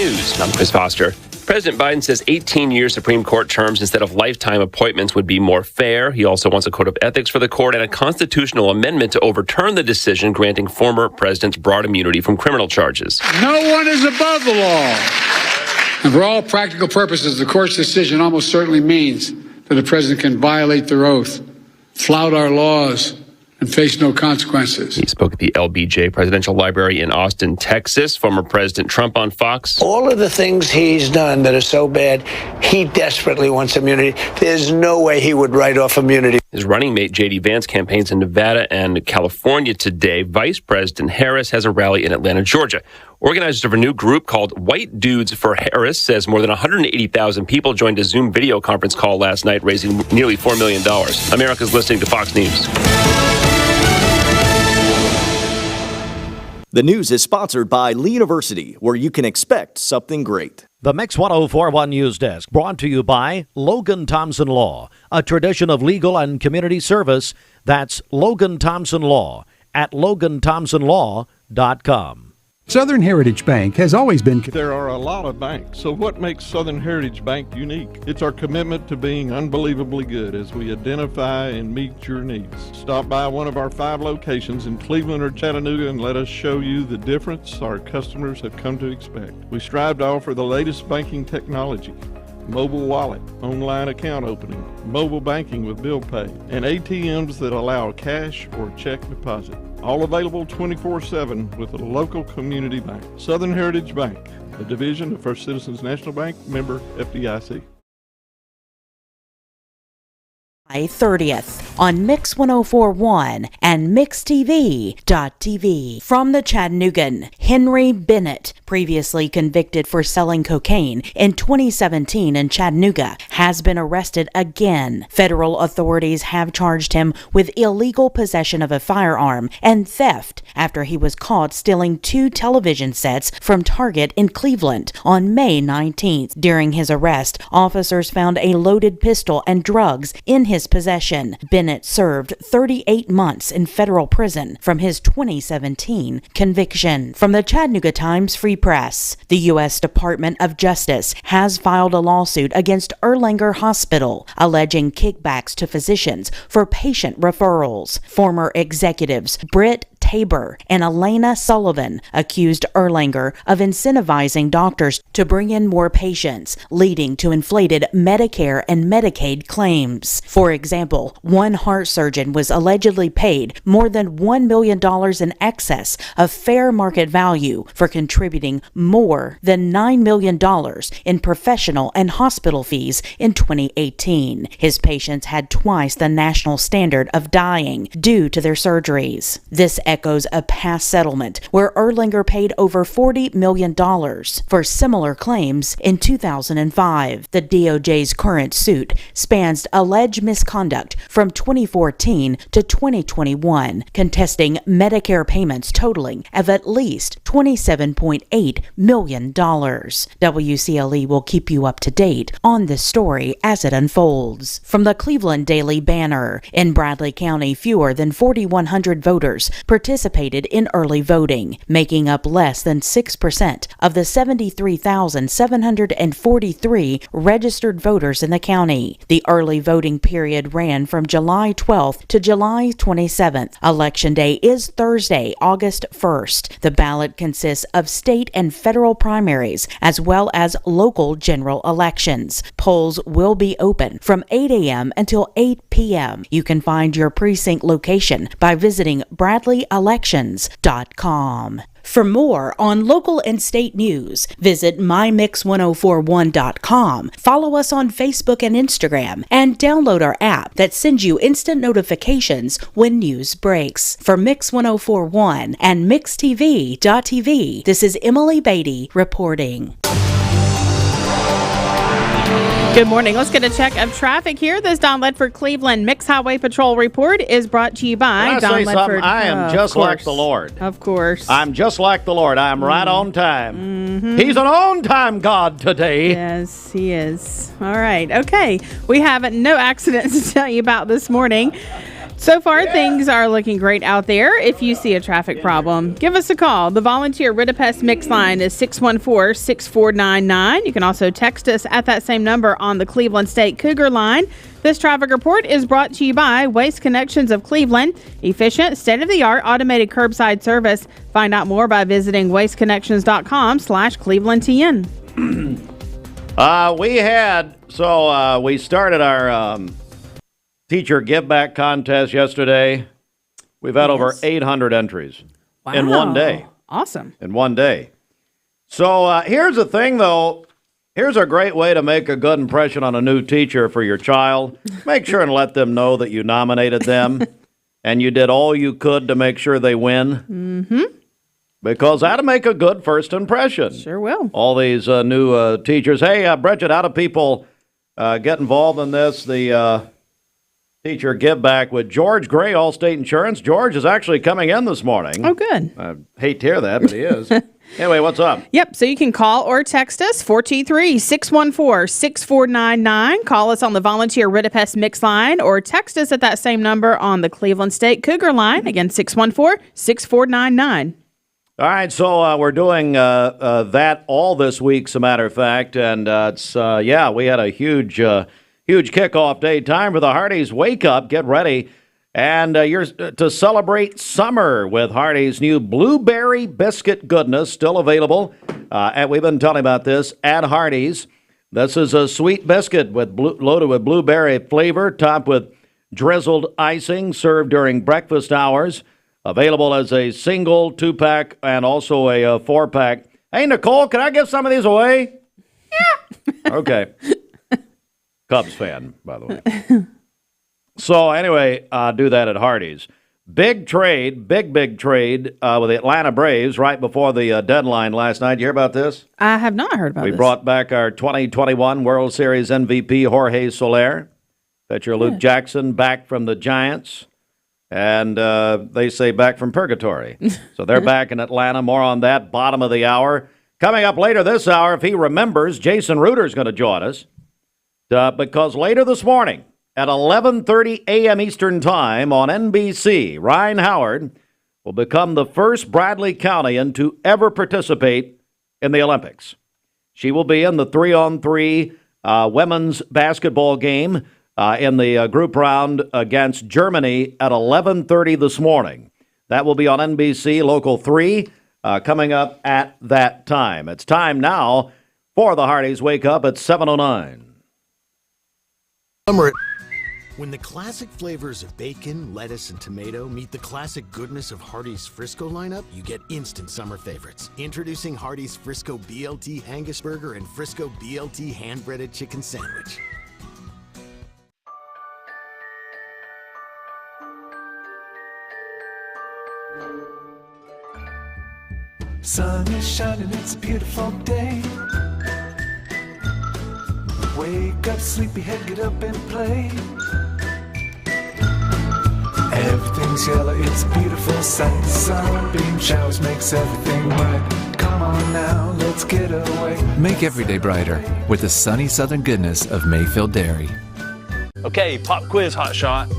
News. I'm Chris Foster. President Biden says 18-year Supreme Court terms instead of lifetime appointments would be more fair. He also wants a code of ethics for the court and a constitutional amendment to overturn the decision granting former presidents broad immunity from criminal charges. No one is above the law. And for all practical purposes, the court's decision almost certainly means that the president can violate their oath, flout our laws, and face no consequences. He spoke at the LBJ Presidential Library in Austin, Texas. Former President Trump on Fox. All of the things he's done that are so bad, he desperately wants immunity. There's no way he would write off immunity. His running mate, J.D. Vance, campaigns in Nevada and California today. Vice President Harris has a rally in Atlanta, Georgia. Organizers of a new group called White Dudes for Harris says more than 180,000 people joined a Zoom video conference call last night, raising nearly $4 million. America's listening to Fox News. The news is sponsored by Lee University, where you can expect something great. The Mix 1041 News Desk, brought to you by Logan Thompson Law, a tradition of legal and community service. That's Logan Thompson Law at LoganThompsonLaw.com. Southern Heritage Bank has always been... There are a lot of banks, so what makes Southern Heritage Bank unique? It's our commitment to being unbelievably good as we identify and meet your needs. Stop by one of our 5 locations in Cleveland or Chattanooga and let us show you the difference our customers have come to expect. We strive to offer the latest banking technology, mobile wallet, online account opening, mobile banking with bill pay, and ATMs that allow cash or check deposit. All available 24/7 with a local community bank. Southern Heritage Bank, a division of First Citizens National Bank, member FDIC. 30th on Mix 1041 and MixTV.tv. From the Chattanoogan, Henry Bennett, previously convicted for selling cocaine in 2017 in Chattanooga, has been arrested again. Federal authorities have charged him with illegal possession of a firearm and theft after he was caught stealing 2 television sets from Target in Cleveland on May 19th. During his arrest, officers found a loaded pistol and drugs in his possession. Bennett served 38 months in federal prison from his 2017 conviction. From the Chattanooga Times Free Press, the U.S. Department of Justice has filed a lawsuit against Erlanger Hospital, alleging kickbacks to physicians for patient referrals. Former executives Britt Tabor and Elena Sullivan accused Erlanger of incentivizing doctors to bring in more patients, leading to inflated Medicare and Medicaid claims. For example, one heart surgeon was allegedly paid more than $1 million in excess of fair market value for contributing more than $9 million in professional and hospital fees in 2018. His patients had twice the national standard of dying due to their surgeries. This echoes a past settlement where Erlanger paid over $40 million for similar claims in 2005. The DOJ's current suit spans alleged misconduct from 2014 to 2021, contesting Medicare payments totaling of at least $27.8 million. WCLE will keep you up to date on this story as it unfolds. From the Cleveland Daily Banner, in Bradley County, fewer than 4,100 voters participated in early voting, making up less than 6% of the 73,743 registered voters in the county. The early voting period ran from July 12th to July 27th. Election Day is Thursday, August 1st. The ballot consists of state and federal primaries, as well as local general elections. Polls will be open from 8 a.m. until 8 p.m. You can find your precinct location by visiting BradleyElections.com. For more on local and state news, visit mymix1041.com, follow us on Facebook and Instagram, and download our app that sends you instant notifications when news breaks. For Mix 1041 and MixTV.tv, this is Emily Beatty reporting. Good morning. Let's get a check of traffic here. This Don Ledford Cleveland Mix Highway Patrol report is brought to you by Don Ledford. I am just like the Lord. Of course. I'm just like the Lord. I am right on time. Mm-hmm. He's an on-time God today. Yes, he is. All right. Okay. We have no accidents to tell you about this morning. So far, things are looking great out there. If you see a traffic problem, give us a call. The volunteer Ritapest Mix line is 614-6499. You can also text us at that same number on the Cleveland State Cougar line. This traffic report is brought to you by Waste Connections of Cleveland. Efficient, state-of-the-art automated curbside service. Find out more by visiting wasteconnections.com/ClevelandTN. We started our teacher give back contest yesterday. We've had over 800 entries in one day. Awesome. In one day. So here's the thing, though. Here's a great way to make a good impression on a new teacher for your child. Make sure and let them know that you nominated them and you did all you could to make sure they win. Mm-hmm. Because that'll make a good first impression. Sure will. All these new teachers. Hey, Bridget, how do people get involved in this? The teacher give back with George Gray, Allstate Insurance. George is actually coming in this morning. Oh, good. I hate to hear that, but he is. Anyway, what's up? Yep, so you can call or text us, 423-614-6499. Call us on the volunteer Ritapest Mix line or text us at that same number on the Cleveland State Cougar line. Again, 614-6499. All right, so we're doing that all this week, as a matter of fact. And we had a huge kickoff day. Time for the Hardee's Wake Up. Get ready. And you're to celebrate summer with Hardee's new blueberry biscuit goodness, still available. And we've been telling about this at Hardee's. This is a sweet biscuit loaded with blueberry flavor, topped with drizzled icing, served during breakfast hours. Available as a single 2-pack and also a 4-pack. Hey, Nicole, can I give some of these away? Yeah. Okay. Cubs fan, by the way. So anyway, do that at Hardee's. Big trade with the Atlanta Braves right before the deadline last night. You hear about this? I have not heard about this. We brought back our 2021 World Series MVP, Jorge Soler. Pitcher Luke Jackson back from the Giants. And they say back from purgatory. So they're back in Atlanta. More on that, bottom of the hour. Coming up later this hour, if he remembers, Jason Reuter is going to join us. Because later this morning, at 11:30 a.m. Eastern Time on NBC, Ryan Howard will become the first Bradley Countyan to ever participate in the Olympics. She will be in the 3-on-3 women's basketball game in the group round against Germany at 11:30 this morning. That will be on NBC Local 3 coming up at that time. It's time now for the Hardee's Wake Up at 7:09. When the classic flavors of bacon, lettuce, and tomato meet the classic goodness of Hardee's Frisco lineup, you get instant summer favorites. Introducing Hardee's Frisco BLT Angus Burger and Frisco BLT Hand-Breaded Chicken Sandwich. Sun is shining, it's a beautiful day. Wake up, sleepyhead, get up and play. Everything's yellow, it's a beautiful sight. Sunbeam showers makes everything right. Come on now, let's get away. Make every day brighter with the sunny southern goodness of Mayfield Dairy. Okay, pop quiz, hotshot.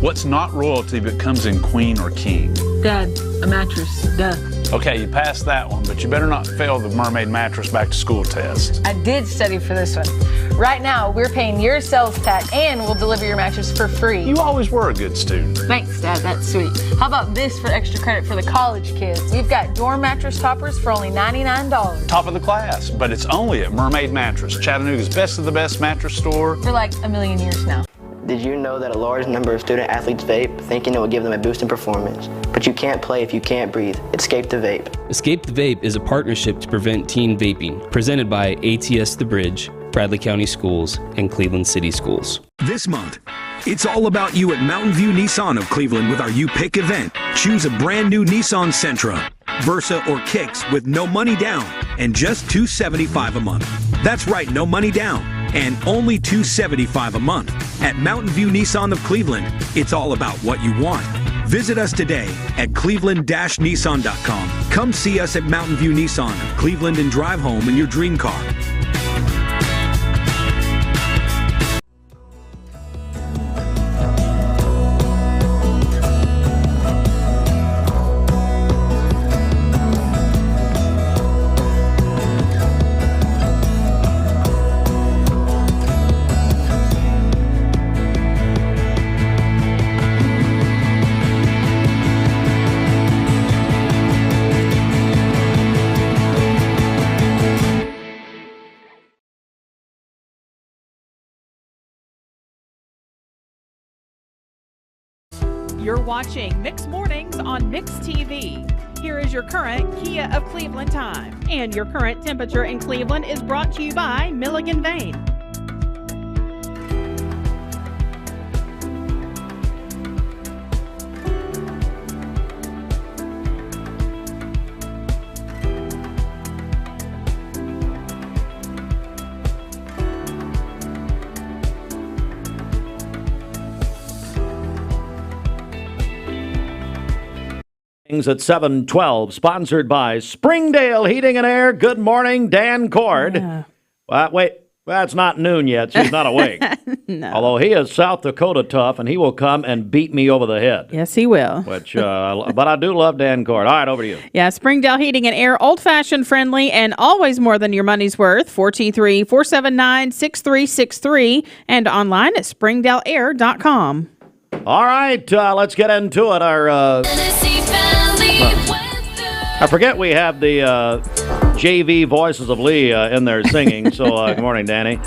What's not royalty but comes in queen or king? Dad, a mattress, duh. Okay, you passed that one, but you better not fail the mermaid mattress back to school test. I did study for this one. Right now, we're paying your sales tax and we'll deliver your mattress for free. You always were a good student. Thanks, Dad, that's sweet. How about this for extra credit for the college kids? We've got dorm mattress toppers for only $99. Top of the class, but it's only at Mermaid Mattress, Chattanooga's best of the best mattress store. For like a million years now. Did you know that a large number of student athletes vape, thinking it will give them a boost in performance? But you can't play if you can't breathe. Escape the vape. Escape the Vape is a partnership to prevent teen vaping, presented by ATS The Bridge, Bradley County Schools, and Cleveland City Schools. This month, it's all about you at Mountain View Nissan of Cleveland with our You Pick event. Choose a brand new Nissan Sentra, Versa, or Kicks with no money down and just $275 a month. That's right, no money down and only $275 a month. At Mountain View Nissan of Cleveland, it's all about what you want. Visit us today at cleveland-nissan.com. Come see us at Mountain View Nissan of Cleveland and drive home in your dream car. You're watching Mix Mornings on Mix TV. Here is your current Kia of Cleveland time. And your current temperature in Cleveland is brought to you by Milligan Vane. At 7:12, sponsored by Springdale Heating and Air. Good morning, Dan Cord. Yeah. Wait, it's not noon yet, so he's not awake. No. Although he is South Dakota tough, and he will come and beat me over the head. Yes, he will. Which, but I do love Dan Cord. All right, over to you. Yeah, Springdale Heating and Air, old-fashioned, friendly, and always more than your money's worth. 423-479-6363 and online at springdaleair.com. All right, let's get into it. I forget we have the JV Voices of Lee in there singing, so good morning, Danny.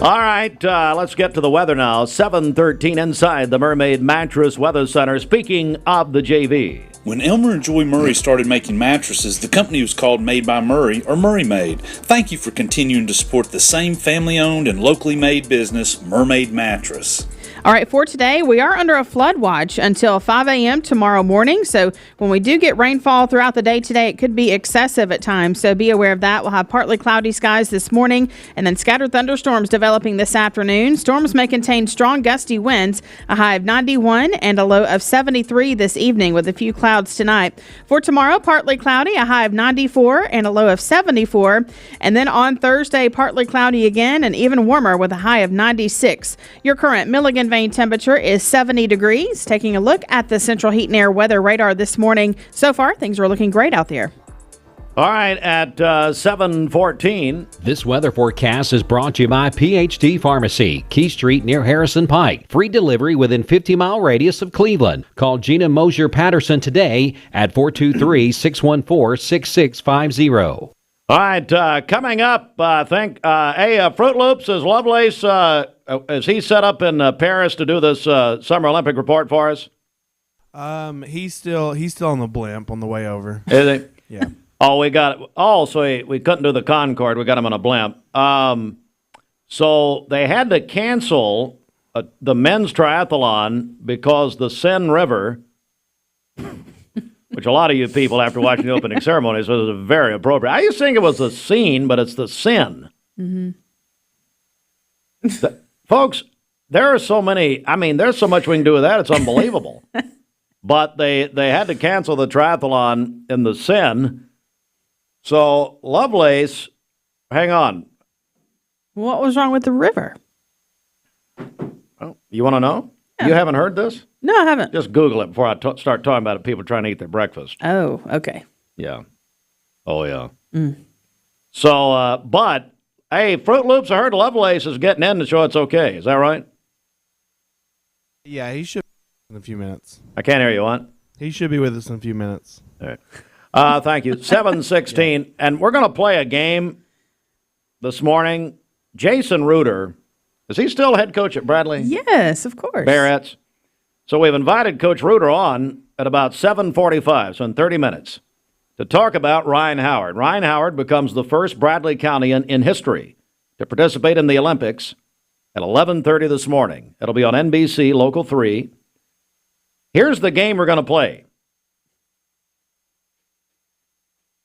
All right, let's get to the weather now. 7:13 inside the Mermaid Mattress Weather Center. Speaking of the JV. When Elmer and Joy Murray started making mattresses, the company was called Made by Murray or Murray Made. Thank you for continuing to support the same family-owned and locally made business, Mermaid Mattress. All right, for today, we are under a flood watch until 5 a.m. tomorrow morning. So when we do get rainfall throughout the day today, it could be excessive at times. So be aware of that. We'll have partly cloudy skies this morning and then scattered thunderstorms developing this afternoon. Storms may contain strong gusty winds, a high of 91 and a low of 73 this evening with a few clouds tonight. For tomorrow, partly cloudy, a high of 94 and a low of 74. And then on Thursday, partly cloudy again and even warmer with a high of 96. Your current Milligan Vane temperature is 70 degrees. Taking a look at the Central Heat and Air weather radar this morning. So far, things are looking great out there. All right, at 7:14. This weather forecast is brought to you by PhD Pharmacy, Key Street near Harrison Pike. Free delivery within 50-mile radius of Cleveland. Call Gina Mosier Patterson today at 423-614-6650. All right, coming up, I think, Fruit Loops, is Lovelace, is he set up in Paris to do this Summer Olympic report for us? He's still on the blimp on the way over. Is he? Yeah. So we couldn't do the Concorde. We got him on a blimp. So they had to cancel the men's triathlon because the Seine River, which a lot of you people, after watching the opening ceremonies, was very appropriate. I used to think it was the Seine, but it's the Seine. Mm-hmm. Folks, there are so many. I mean, there's so much we can do with that. It's unbelievable. But they had to cancel the triathlon in the Seine. So Lovelace, hang on. What was wrong with the river? Oh, you want to know? Yeah. You haven't heard this? No, I haven't. Just Google it before I start talking about it. People trying to eat their breakfast. Oh, okay. Yeah. Oh, yeah. Mm. So, but, hey, Fruit Loops, I heard Lovelace is getting in to show it's okay. Is that right? Yeah, he should be in a few minutes. I can't hear you, what? He should be with us in a few minutes. All right. Thank you. 7:16, yeah. And we're going to play a game this morning. Jason Reuter, is he still head coach at Bradley? Yes, of course. Barrett's. So we've invited Coach Reuter on at about 7:45, so in 30 minutes, to talk about Ryan Howard. Ryan Howard becomes the first Bradley Countyan in history to participate in the Olympics at 11:30 this morning. It'll be on NBC Local 3. Here's the game we're going to play.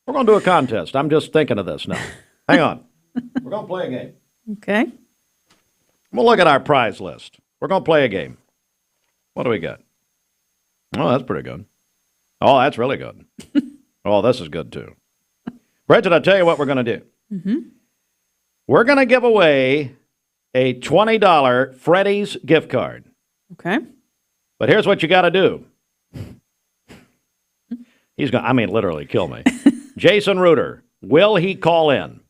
We're going to do a contest. I'm just thinking of this now. Hang on. We're going to play a game. Okay. We'll look at our prize list. We're going to play a game. What do we got? Oh, that's pretty good. Oh, that's really good. Oh, this is good, too. Bridget, I'll tell you what we're going to do. Mm-hmm. We're going to give away a $20 Freddy's gift card. Okay. But here's what you got to do. He's going to, literally kill me. Jason Reuter, will he call in?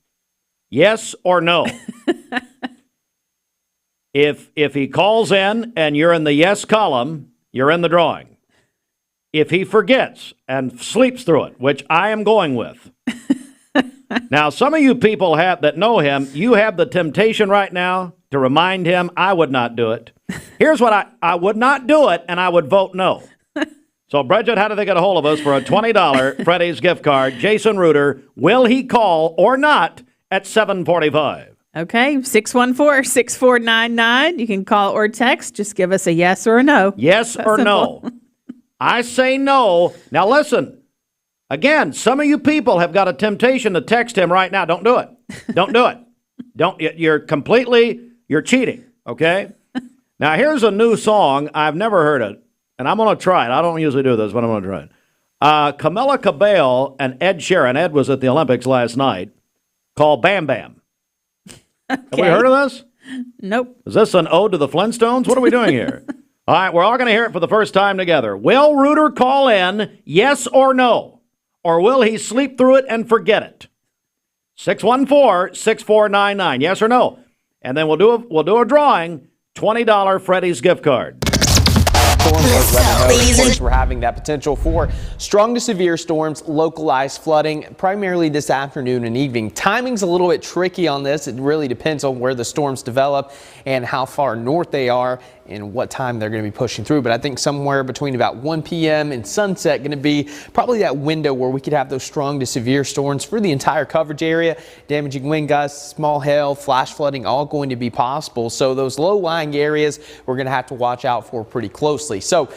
Yes or no? If he calls in and you're in the yes column, you're in the drawing. If he forgets and sleeps through it, which I am going with. Now, some of you people that know him, you have the temptation right now to remind him I would not do it. Here's what I would not do it, and I would vote no. So, Bridget, how do they get a hold of us for a $20 Freddy's gift card? Jason Reuter, will he call or not at 7:45? Okay, 614-6499. You can call or text. Just give us a yes or a no. Yes or no. I say no. Now, listen. Again, some of you people have got a temptation to text him right now. Don't do it. Don't do it. You're cheating, okay? Now, here's a new song. I've never heard it, and I'm going to try it. I don't usually do this, but I'm going to try it. Camila Cabello and Ed Sheeran. Ed was at the Olympics last night, called Bam Bam. Okay. Have we heard of this? Nope. Is this an ode to the Flintstones? What are we doing here? All right, we're all going to hear it for the first time together. Will Reuter call in, yes or no? Or will he sleep through it and forget it? 614-6499, yes or no? And then we'll do a drawing, $20 Freddy's gift card. We're having that potential for strong to severe storms, localized flooding, primarily this afternoon and evening. Timing's a little bit tricky on this. It really depends on where the storms develop and how far north they are and what time they're going to be pushing through. But I think somewhere between about 1 p.m. and sunset going to be probably that window where we could have those strong to severe storms for the entire coverage area. Damaging wind gusts, small hail, flash flooding, all going to be possible. So those low-lying areas we're going to have to watch out for pretty closely. So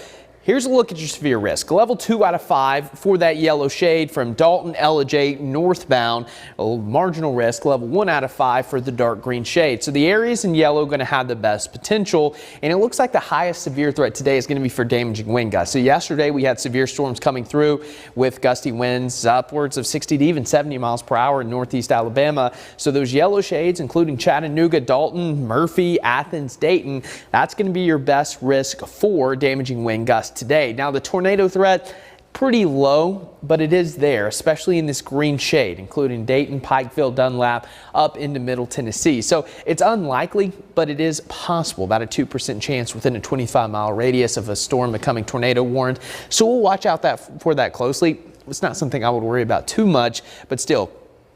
here's a look at your severe risk. Level 2 out of 5 for that yellow shade from Dalton, Ellijay, northbound. A marginal risk, level 1 out of 5 for the dark green shade. So the areas in yellow are going to have the best potential. And it looks like the highest severe threat today is going to be for damaging wind gusts. So yesterday we had severe storms coming through with gusty winds upwards of 60 to even 70 miles per hour in northeast Alabama. So those yellow shades, including Chattanooga, Dalton, Murphy, Athens, Dayton, that's going to be your best risk for damaging wind gusts today. Now the tornado threat, pretty low, but it is there, especially in this green shade, including Dayton, Pikeville, Dunlap, up into Middle Tennessee. So it's unlikely, but it is possible, about a 2% chance within a 25-mile radius of a storm becoming tornado warned. So we'll watch out for that closely. It's not something I would worry about too much, but still,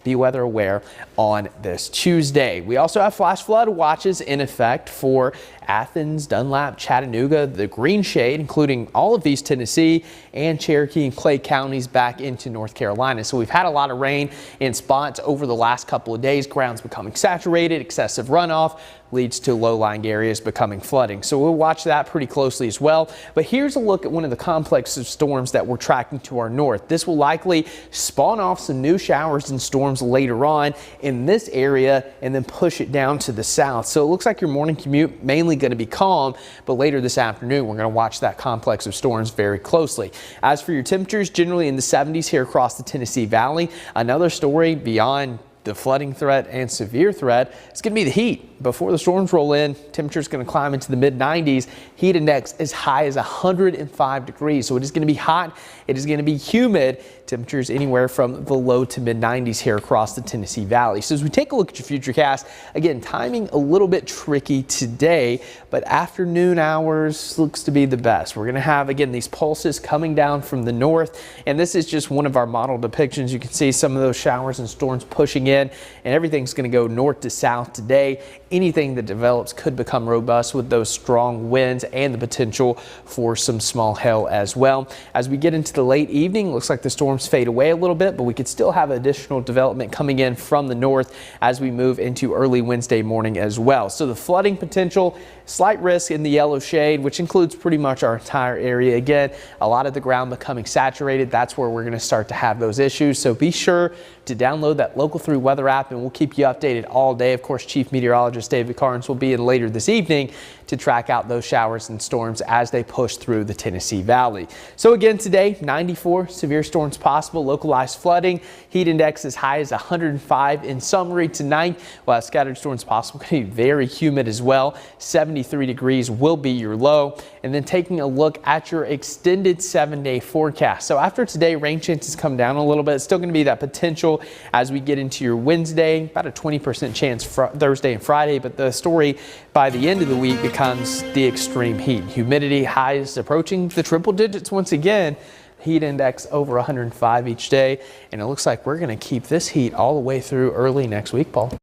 be weather aware on this Tuesday. We also have flash flood watches in effect for Athens, Dunlap, Chattanooga, the green shade, including all of East Tennessee and Cherokee and Clay counties back into North Carolina. So we've had a lot of rain in spots over the last couple of days. Ground's becoming saturated, excessive runoff leads to low-lying areas becoming flooding. So we'll watch that pretty closely as well. But here's a look at one of the complex of storms that we're tracking to our north. This will likely spawn off some new showers and storms later on in this area and then push it down to the south. So it looks like your morning commute mainly going to be calm, but later this afternoon we're going to watch that complex of storms very closely. As for your temperatures, generally in the 70s here across the Tennessee Valley. Another story beyond the flooding threat and severe threat is going to be the heat. Before the storms roll in, temperature's going to climb into the mid-90s. Heat index as high as 105 degrees. So it is going to be hot. It is going to be humid. Temperatures anywhere from the low to mid-90s here across the Tennessee Valley. So as we take a look at your futurecast, again, timing a little bit tricky today, but afternoon hours looks to be the best. We're going to have, again, these pulses coming down from the north, and this is just one of our model depictions. You can see some of those showers and storms pushing in, and everything's going to go north to south today. Anything that develops could become robust with those strong winds and the potential for some small hail as well. As we get into the late evening, looks like the storms fade away a little bit, but we could still have additional development coming in from the north as we move into early Wednesday morning as well. So the flooding potential, slight risk in the yellow shade, which includes pretty much our entire area. Again, a lot of the ground becoming saturated. That's where we're going to start to have those issues. So be sure to download that Local 3 weather app, and we'll keep you updated all day. Of course, Chief Meteorologist David Carnes will be in later this evening to track out those showers and storms as they push through the Tennessee Valley. So again, today, 94 severe storms possible, localized flooding, heat index as high as 105. In summary, tonight, while scattered storms possible, going to be very humid as well. 73 degrees will be your low. And then taking a look at your extended 7-day forecast. So after today, rain chances come down a little bit. It's still going to be that potential as we get into your Wednesday, about a 20% chance for Thursday and Friday. But the story by the end of the week becomes the extreme heat. Humidity highs approaching the triple digits once again. Heat index over 105 each day. And it looks like we're going to keep this heat all the way through early next week, Paul.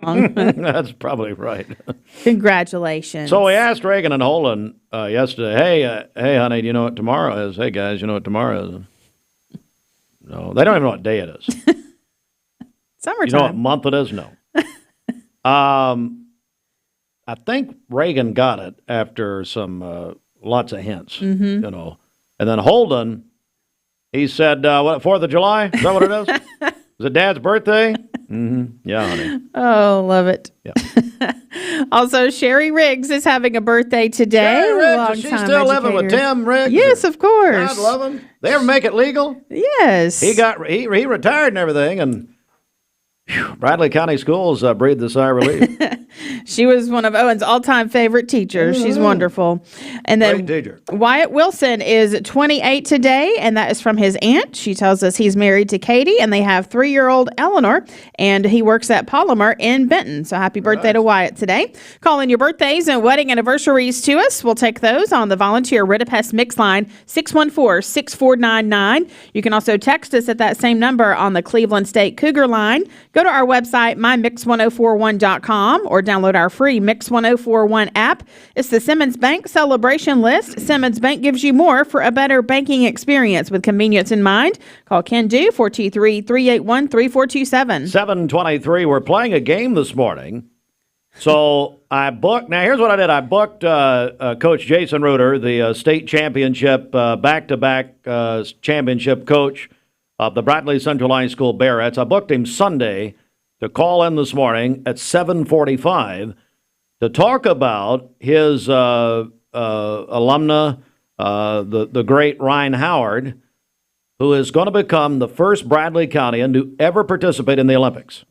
That's probably right. Congratulations. So we asked Reagan and Holden yesterday, hey, honey, do you know what tomorrow is? Hey, guys, you know what tomorrow is? No, they don't even know what day it is. Summertime. You know what month it is? No. I think Reagan got it after some lots of hints, Mm-hmm. you know. And then Holden, he said, what, 4th of July? Is that what it is? Is it Dad's birthday? Mm-hmm. Yeah, honey. Oh, love it. Yeah. Also, Sherry Riggs is having a birthday today. Sherry Riggs, is she Longtime still living with educator. Tim Riggs? Yes, of course. God love him. They ever make it legal? Yes. He retired and everything, and Bradley County Schools breathed a sigh of relief. She was one of Owen's all-time favorite teachers. She's wonderful. And then Great teacher. Wyatt Wilson is 28 today, and that is from his aunt. She tells us he's married to Katie, and they have 3-year-old Eleanor, and he works at Polymer in Benton. So happy birthday to Wyatt today. Call in your birthdays and wedding anniversaries to us. We'll take those on the volunteer Ritapest Mix line, 614-6499. You can also text us at that same number on the Cleveland State Cougar line. Go to our website, mymix1041.com, or download our free Mix 1041 app. It's the Simmons Bank celebration list. Simmons Bank gives you more for a better banking experience with convenience in mind. Call Ken Do, 423-381-3427. 7:23. We're playing a game this morning. So I booked. Now, here's what I did. I booked Coach Jason Reuter, the state championship, back-to-back championship coach of the Bradley Central High School Barretts. I booked him Sunday to call in this morning at 7:45 to talk about his alumna, the great Ryan Howard, who is going to become the first Bradley County to ever participate in the Olympics.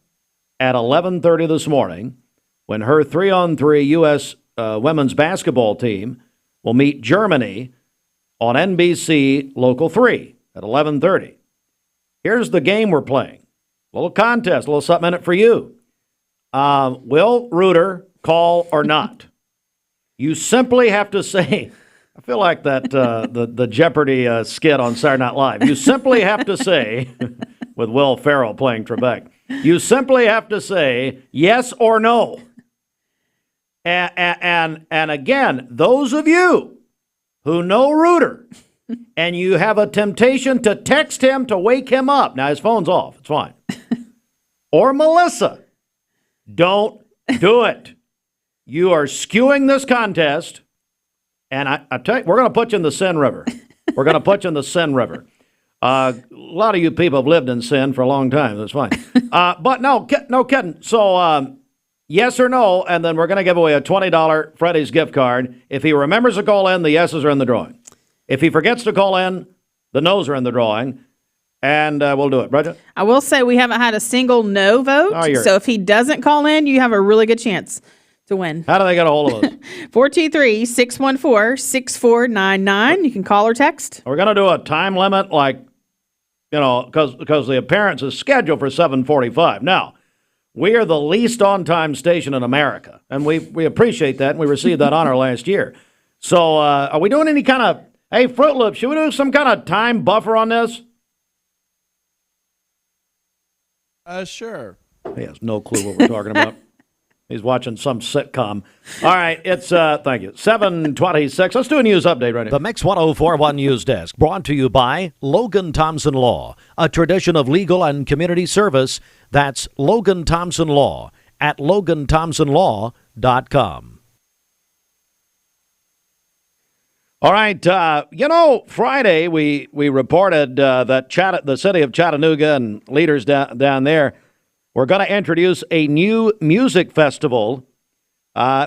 At 11:30 this morning, when her 3-on-3 U.S. women's basketball team will meet Germany on NBC Local 3 at 11:30. Here's the game we're playing. A little contest, a little something in it for you. Will Reuter call or not? You simply have to say, I feel like that the Jeopardy skit on Saturday Night Live. You simply have to say, with Will Ferrell playing Trebek, you simply have to say yes or no. And again, those of you who know Reuter, and you have a temptation to text him to wake him up. Now, his phone's off. It's fine. Or Melissa. Don't do it. You are skewing this contest. And I tell you, we're going to put you in the Sin River. We're going to put you in the Sin River. A lot of you people have lived in sin for a long time. That's fine. But no kidding. So, yes or no, and then we're going to give away a $20 Freddy's gift card. If he remembers to call in, the yeses are in the drawing. If he forgets to call in, the no's are in the drawing, and we'll do it. Bridget? I will say we haven't had a single no vote, so if he doesn't call in, you have a really good chance to win. How do they get a hold of us? 423-614-6499. You can call or text. We're going to do a time limit, because the appearance is scheduled for 7:45. Now, we are the least on-time station in America, and we appreciate that, and we received that honor last year. So are we doing any kind of, hey, Fruit Loops, should we do some kind of time buffer on this? Sure. He has no clue what we're talking about. He's watching some sitcom. All right, it's, thank you, 7:26. Let's do a news update right now. The Mix 1041 News Desk, brought to you by Logan Thompson Law, a tradition of legal and community service. That's Logan Thompson Law at LoganThompsonLaw.com. All right, Friday we reported that the city of Chattanooga and leaders down there were going to introduce a new music festival,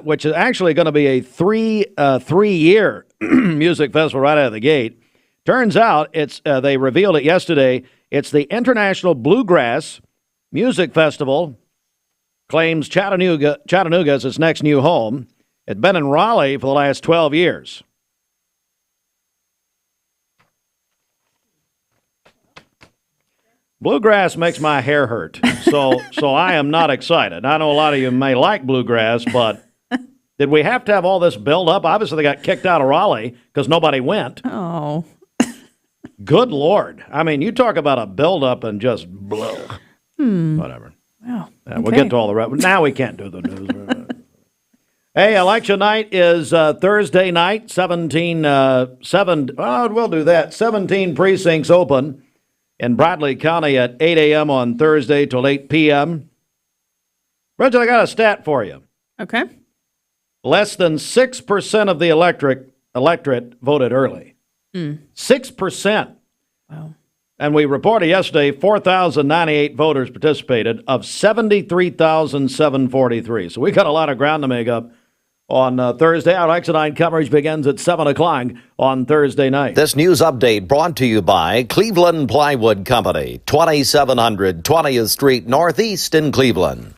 which is actually going to be a three-year music festival right out of the gate. Turns out they revealed it yesterday. It's the International Bluegrass Music Festival. Claims Chattanooga as its next new home. It's been in Raleigh for the last 12 years. Bluegrass makes my hair hurt, so I am not excited. I know a lot of you may like bluegrass, but did we have to have all this build-up? Obviously, they got kicked out of Raleigh because nobody went. Oh. Good Lord. I mean, you talk about a build-up and just blow. Hmm. Whatever. Wow. We'll get to all the rest. Now we can't do the news. Hey, election night is Thursday night, 17 precincts open in Bradley County at 8 a.m. on Thursday till 8 p.m. Bridget, I got a stat for you. Okay. Less than 6% of the electorate voted early. 6%. Wow. And we reported yesterday 4,098 voters participated of 73,743. So we got a lot of ground to make up on Thursday. Our Exit 9 coverage begins at 7 o'clock on Thursday night. This news update brought to you by Cleveland Plywood Company, 2700 20th Street Northeast in Cleveland.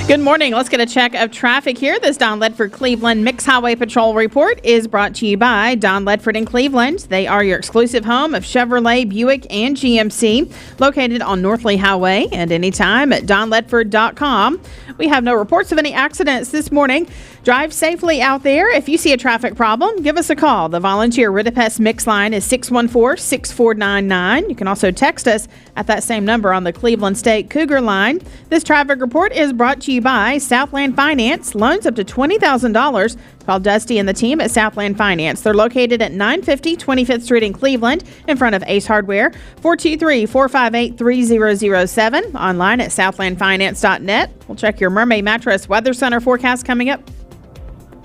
Good morning. Let's get a check of traffic here. This Don Ledford Cleveland Mixed Highway Patrol report is brought to you by Don Ledford in Cleveland. They are your exclusive home of Chevrolet, Buick, and GMC, located on North Lee Highway and anytime at donledford.com. We have no reports of any accidents this morning. Drive safely out there. If you see a traffic problem, give us a call. The volunteer Ridipest Mix line is 614-6499. You can also text us at that same number on the Cleveland State Cougar line. This traffic report is brought to you by Southland Finance. Loans up to $20,000. Call Dusty and the team at Southland Finance. They're located at 950 25th Street in Cleveland in front of Ace Hardware. 423-458-3007. Online at southlandfinance.net. We'll check your Mermaid Mattress Weather Center forecast coming up.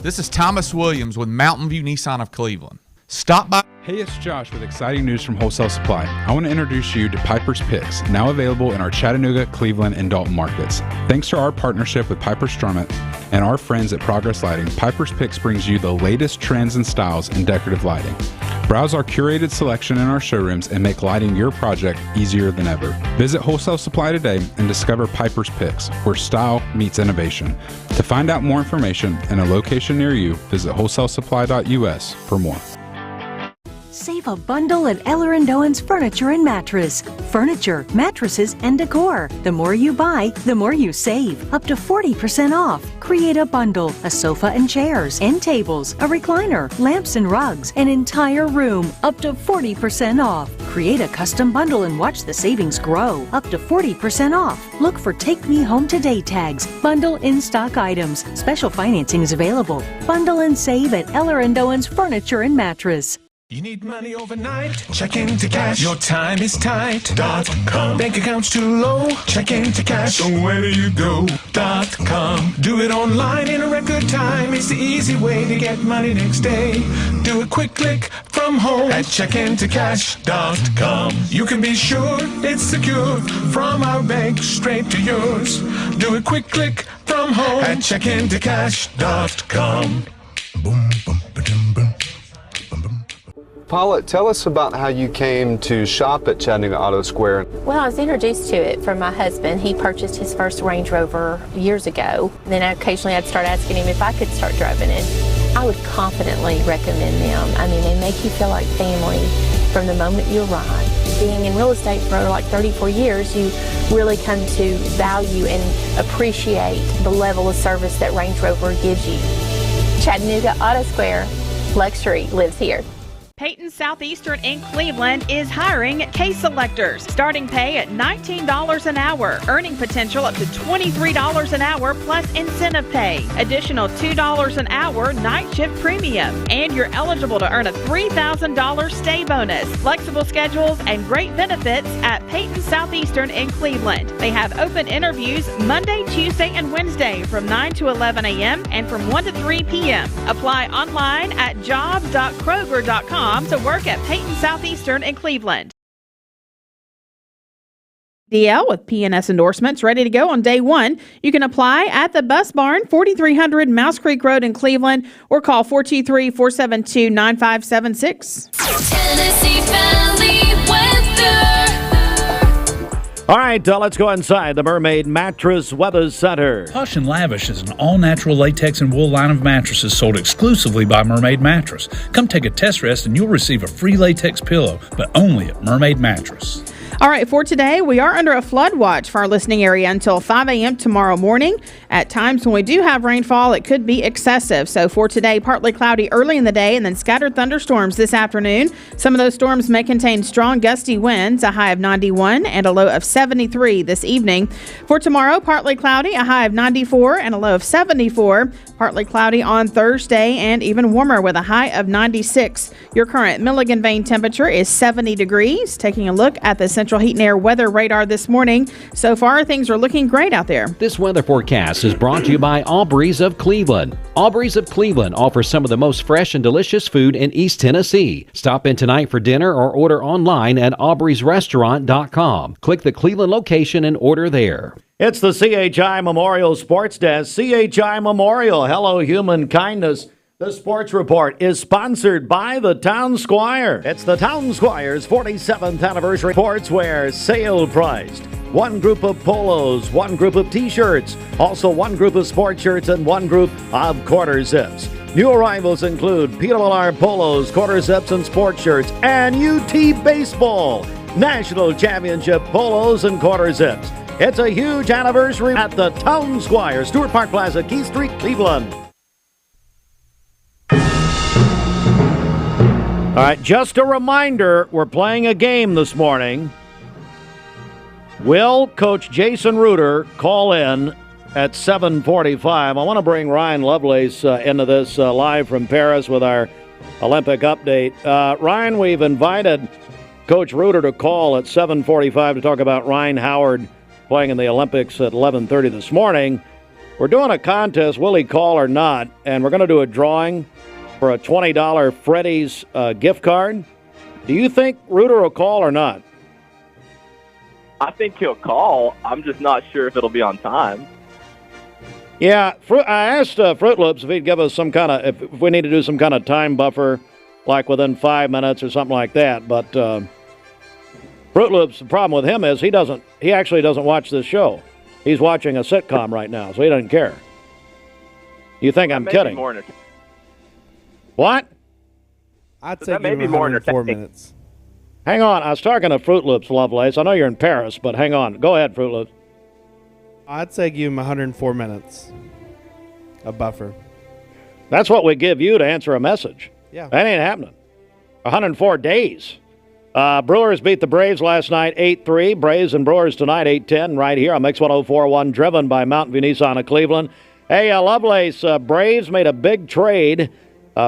This is Thomas Williams with Mountain View Nissan of Cleveland. Stop by. Hey, it's Josh with exciting news from Wholesale Supply. I want to introduce you to Piper's Picks, now available in our Chattanooga, Cleveland, and Dalton markets. Thanks to our partnership with Piper Strummett and our friends at Progress Lighting, Piper's Picks brings you the latest trends and styles in decorative lighting. Browse our curated selection in our showrooms and make lighting your project easier than ever. Visit Wholesale Supply today and discover Piper's Picks, where style meets innovation. To find out more information and a location near you, visit wholesalesupply.us for more. Save a bundle at Eller & Owen's Furniture and Mattress. Furniture, mattresses, and decor. The more you buy, the more you save. Up to 40% off. Create a bundle, a sofa and chairs, end tables, a recliner, lamps and rugs, an entire room. Up to 40% off. Create a custom bundle and watch the savings grow. Up to 40% off. Look for Take Me Home Today tags. Bundle in-stock items. Special financing is available. Bundle and save at Eller & Owen's Furniture and Mattress. You need money overnight? Check into cash. Your time is tight.com. Bank account's too low? Check into cash. So where do you go.com? Do it online in a record time. It's the easy way to get money next day. Do a quick click from home at checkintocash.com. You can be sure it's secure from our bank straight to yours. Do a quick click from home at checkintocash.com. Boom, boom, ba-dum, boom. Paula, tell us about how you came to shop at Chattanooga Auto Square. Well, I was introduced to it from my husband. He purchased his first Range Rover years ago. Then occasionally I'd start asking him if I could start driving it. I would confidently recommend them. I mean, they make you feel like family from the moment you arrive. Being in real estate for like 34 years, you really come to value and appreciate the level of service that Range Rover gives you. Chattanooga Auto Square, luxury lives here. Peyton Southeastern in Cleveland is hiring case selectors. Starting pay at $19 an hour. Earning potential up to $23 an hour plus incentive pay. Additional $2 an hour night shift premium. And you're eligible to earn a $3,000 stay bonus. Flexible schedules and great benefits at Peyton Southeastern in Cleveland. They have open interviews Monday, Tuesday, and Wednesday from 9 to 11 a.m. and from 1 to 3 p.m. Apply online at jobs.kroger.com to work at Peyton Southeastern in Cleveland. DL with PNS endorsements ready to go on day one. You can apply at the Bus Barn, 4300 Mouse Creek Road in Cleveland, or call 423-472-9576. Tennessee Valley weather. All right, let's go inside the Mermaid Mattress Weather Center. Hush and Lavish is an all-natural latex and wool line of mattresses sold exclusively by Mermaid Mattress. Come take a test rest and you'll receive a free latex pillow, but only at Mermaid Mattress. All right, for today, we are under a flood watch for our listening area until 5 a.m. tomorrow morning. At times when we do have rainfall, it could be excessive. So for today, partly cloudy early in the day and then scattered thunderstorms this afternoon. Some of those storms may contain strong gusty winds, a high of 91 and a low of 73 this evening. For tomorrow, partly cloudy, a high of 94 and a low of 74. Partly cloudy on Thursday and even warmer with a high of 96. Your current Milligan Vein temperature is 70 degrees. Taking a look at the Central Heat and Air weather radar this morning. So far, things are looking great out there. This weather forecast is brought to you by Aubrey's of Cleveland. Aubrey's of Cleveland offers some of the most fresh and delicious food in East Tennessee. Stop in tonight for dinner or order online at aubreysrestaurant.com. Click the Cleveland location and order there. It's the CHI Memorial Sports Desk. CHI Memorial, hello human kindness. The Sports Report is sponsored by the Town Squire. It's the Town Squire's 47th anniversary sportswear sale priced. One group of polos, one group of t-shirts, also one group of sports shirts, and one group of quarter zips. New arrivals include PLR polos, quarter zips, and sports shirts, and UT Baseball National Championship polos and quarter zips. It's a huge anniversary at the Town Squire, Stewart Park Plaza, Keith Street, Cleveland. All right, just a reminder, we're playing a game this morning. Will Coach Jason Reuter call in at 7:45? I want to bring Ryan Lovelace into this live from Paris with our Olympic update. Ryan, we've invited Coach Reuter to call at 7:45 to talk about Ryan Howard playing in the Olympics at 11:30 this morning. We're doing a contest, will he call or not, and we're going to do a drawing for a $20 Freddy's gift card. Do you think Reuter will call or not? I think he'll call. I'm just not sure if it'll be on time. Yeah, I asked Fruit Loops if he'd give us some kind of, if we need to do some kind of time buffer, like within 5 minutes or something like that. But Fruit Loops, the problem with him is he actually doesn't watch this show. He's watching a sitcom right now, so he doesn't care. You think I'm kidding? What? I'd say give him 104 minutes. Hang on. I was talking to Fruit Loops, Lovelace. I know you're in Paris, but hang on. Go ahead, Fruit Loops. I'd say give him 104 minutes. A buffer. That's what we give you to answer a message. Yeah. That ain't happening. 104 days. Brewers beat the Braves last night 8-3. Braves and Brewers tonight 8-10 right here on Mix 104.1, driven by Mountain View Nissan of Cleveland. Hey, Lovelace, Braves made a big trade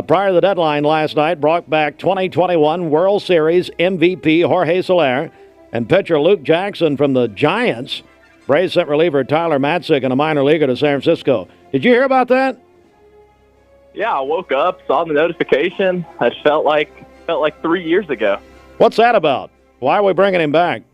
prior to the deadline last night, brought back 2021 World Series MVP Jorge Soler and pitcher Luke Jackson from the Giants. Braves sent reliever Tyler Matzik and a minor leaguer to San Francisco. Did you hear about that? Yeah, I woke up, saw the notification. It felt like 3 years ago. What's that about? Why are we bringing him back?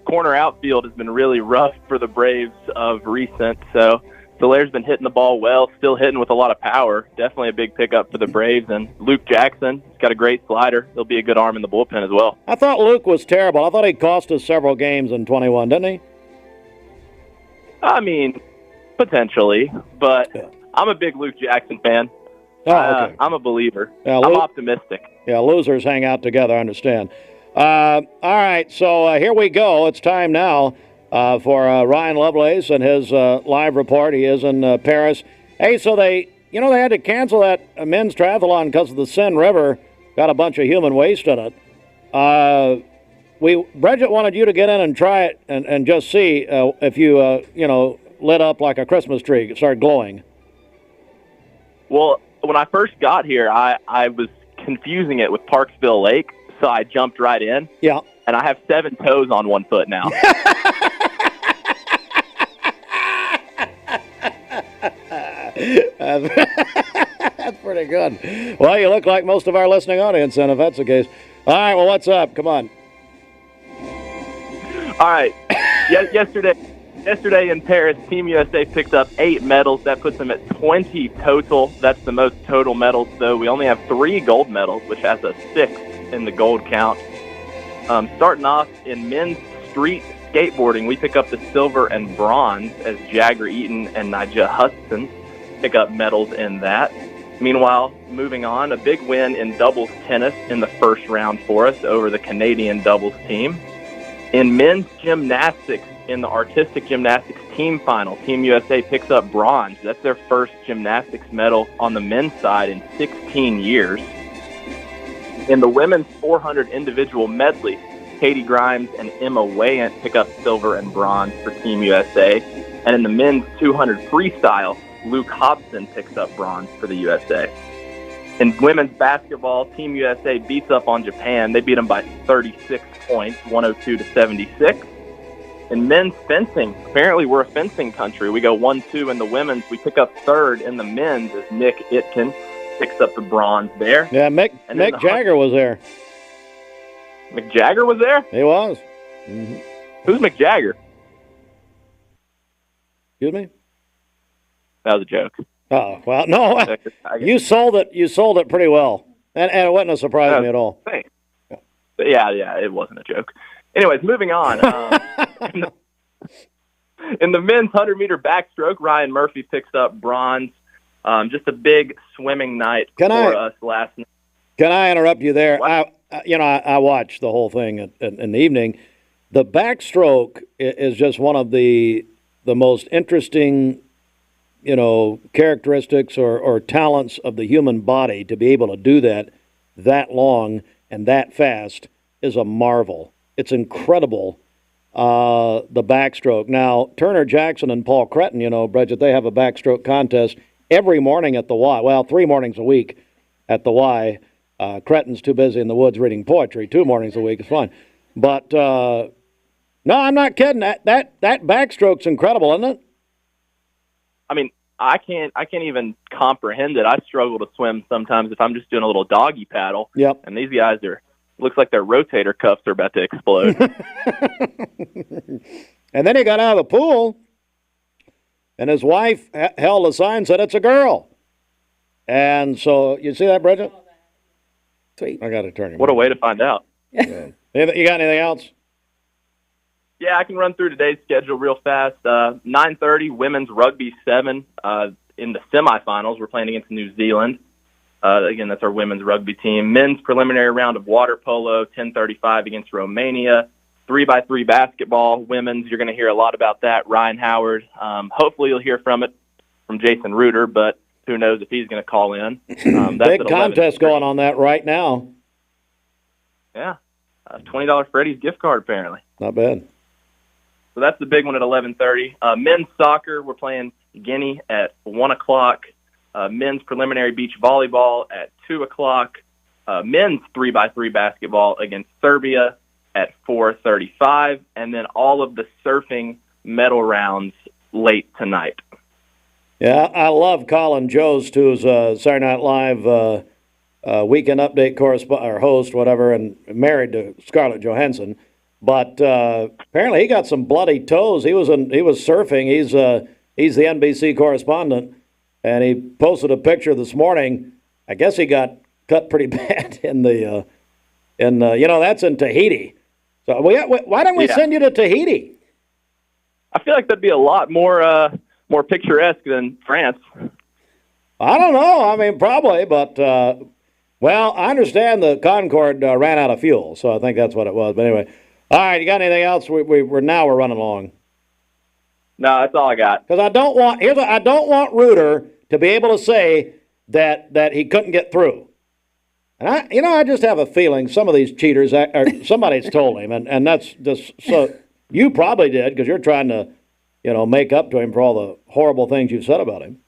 Corner outfield has been really rough for the Braves of recent, so Soler's been hitting the ball well, still hitting with a lot of power. Definitely a big pickup for the Braves. And Luke Jackson, he's got a great slider. He'll be a good arm in the bullpen as well. I thought Luke was terrible. I thought he cost us several games in 21, didn't he? I mean, potentially. But I'm a big Luke Jackson fan. Oh, okay. I'm a believer. Yeah, I'm optimistic. Yeah, losers hang out together, I understand. All right, so here we go. It's time now for Ryan Lovelace and his live report. He is in Paris. Hey, so they had to cancel that men's triathlon because of the Seine River. Got a bunch of human waste in it. Bridget wanted you to get in and try it and just see if you lit up like a Christmas tree. It started glowing. Well, when I first got here, I was confusing it with Parksville Lake, so I jumped right in. Yeah. And I have 7 toes on one foot now. That's pretty good. Well, you look like most of our listening audience, then, if that's the case. All right, well, what's up? Come on. All right. Yesterday in Paris, Team USA picked up 8 medals. That puts them at 20 total. That's the most total medals, though. We only have 3 gold medals, which has a 6th in the gold count. Starting off in men's street skateboarding, we pick up the silver and bronze as Jagger Eaton and Nigel Hudson pick up medals in that. Meanwhile, moving on, a big win in doubles tennis in the first round for us over the Canadian doubles team. In men's gymnastics, in the artistic gymnastics team final, Team USA picks up bronze. That's their first gymnastics medal on the men's side in 16 years. In the women's 400 individual medley, Katie Grimes and Emma Wayant pick up silver and bronze for Team USA. And in the men's 200 freestyle, Luke Hobson picks up bronze for the USA. In women's basketball, Team USA beats up on Japan. They beat them by 36 points, 102-76. In men's fencing, apparently we're a fencing country. We go 1-2 in the women's. We pick up third in the men's as Nick Itkin picks up the bronze there. Yeah, Mick Jagger was there. Mick Jagger was there? He was. Mm-hmm. Who's Mick Jagger? Excuse me? That was a joke. Oh, well, no. You sold it pretty well. And it wouldn't have surprised me at all. Thanks. Yeah, it wasn't a joke. Anyways, moving on. In the men's 100-meter backstroke, Ryan Murphy picks up bronze. Just a big swimming night for us last night. Can I interrupt you there? I watched the whole thing in the evening. The backstroke is just one of the most interesting, characteristics or talents of the human body. To be able to do that long and that fast is a marvel. It's incredible, the backstroke. Now, Turner Jackson and Paul Cretton, Bridget, they have a backstroke contest every morning at the Y. Well, 3 mornings a week at the Y. Cretton's too busy in the woods reading poetry. 2 mornings a week is fine. But, no, I'm not kidding. That backstroke's incredible, isn't it? I mean, I can't even comprehend it. I struggle to swim sometimes if I'm just doing a little doggy paddle. Yep. And these guys looks like their rotator cuffs are about to explode. And then he got out of the pool, and his wife held a sign said it's a girl. And so, you see that, Bridget? Sweet. I got to turn him. What a way to find out. Yeah. You got anything else? Yeah, I can run through today's schedule real fast. 9:30, women's rugby 7 in the semifinals. We're playing against New Zealand. Again, that's our women's rugby team. Men's preliminary round of water polo, 10:35 against Romania. 3x3 basketball, women's. You're going to hear a lot about that. Ryan Howard. Hopefully you'll hear from Jason Reuter, but who knows if he's going to call in. Big contest going on that right now. Yeah. $20 Freddy's gift card, apparently. Not bad. So that's the big one at 11:30. Men's soccer, we're playing Guinea at 1 o'clock. Men's preliminary beach volleyball at 2 o'clock. Men's 3x3 basketball against Serbia at 4:35. And then all of the surfing medal rounds late tonight. Yeah, I love Colin Jost, who's Saturday Night Live weekend update or host, whatever, and married to Scarlett Johansson. But apparently he got some bloody toes. He was surfing. He's the NBC correspondent, and he posted a picture this morning. I guess he got cut pretty bad in that's in Tahiti. So why don't we send you to Tahiti? I feel like that'd be a lot more picturesque than France. I don't know. I mean, probably, but I understand the Concorde ran out of fuel, so I think that's what it was. But anyway. All right, you got anything else? We're running along. No, that's all I got. Because I don't want Reuter to be able to say that he couldn't get through. And I just have a feeling some of these cheaters somebody's told him, and that's just so. You probably did because you're trying to, make up to him for all the horrible things you've said about him.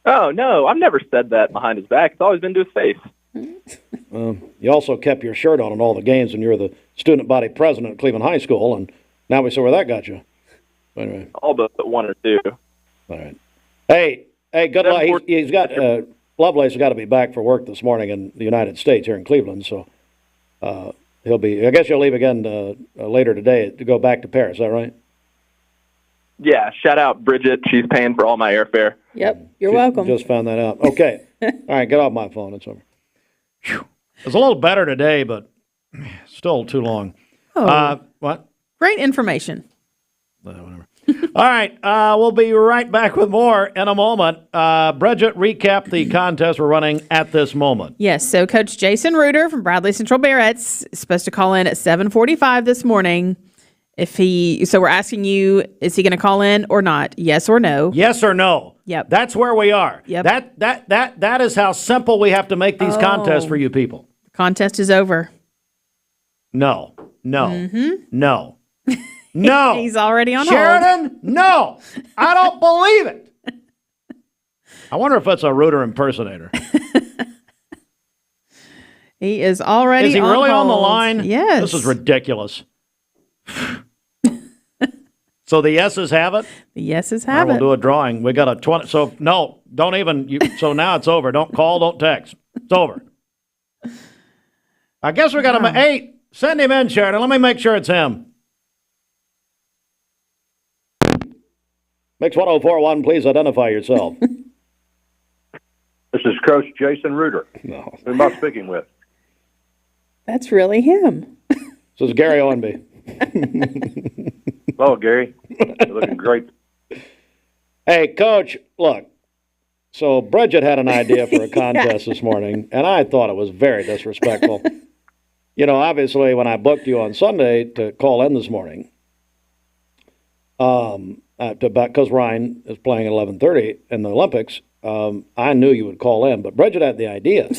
Oh no, I've never said that behind his back. It's always been to his face. You also kept your shirt on in all the games, and you're the student body president at Cleveland High School, and now we saw where that got you. Anyway. All but 1 or 2. All right. Hey, good luck. He's got Lovelace has got to be back for work this morning in the United States here in Cleveland, so he'll be. I guess you'll leave again later today to go back to Paris. Is that right? Yeah. Shout out Bridget. She's paying for all my airfare. Yep. You're welcome. Just found that out. Okay. All right. Get off my phone. It's over. It's a little better today, but still too long. Oh. What? Great information. Whatever. All right, we'll be right back with more in a moment. Bridget, recap the contest we're running at this moment. Yes, so Coach Jason Reuter from Bradley Central Barretts is supposed to call in at 7:45 this morning. So we're asking you, is he going to call in or not? Yes or no? Yes or no? Yep. That's where we are. Yep. That is how simple we have to make these contests for you people. The contest is over. No. Mm-hmm. No. No. He's already on Sheridan, hold. no. I don't believe it. I wonder if that's a Reuter impersonator. He is already on hold. Is he really on the line? Yes. This is ridiculous. So the yeses have it? The yeses have it. We'll do a drawing. We got a 20. So, no, don't even. So now it's over. Don't call, don't text. It's over. I guess we got him at 8. Send him in, Sheridan. Let me make sure it's him. Mix 1041, please identify yourself. This is Coach Jason Reuter. No. Who am I speaking with? That's really him. This is Gary Owenby. Hello, Gary. You're looking great. Hey, Coach, look. So Bridget had an idea for a contest this morning, and I thought it was very disrespectful. You know, obviously, when I booked you on Sunday to call in this morning, because Ryan is playing at 11:30 in the Olympics, I knew you would call in. But Bridget had the idea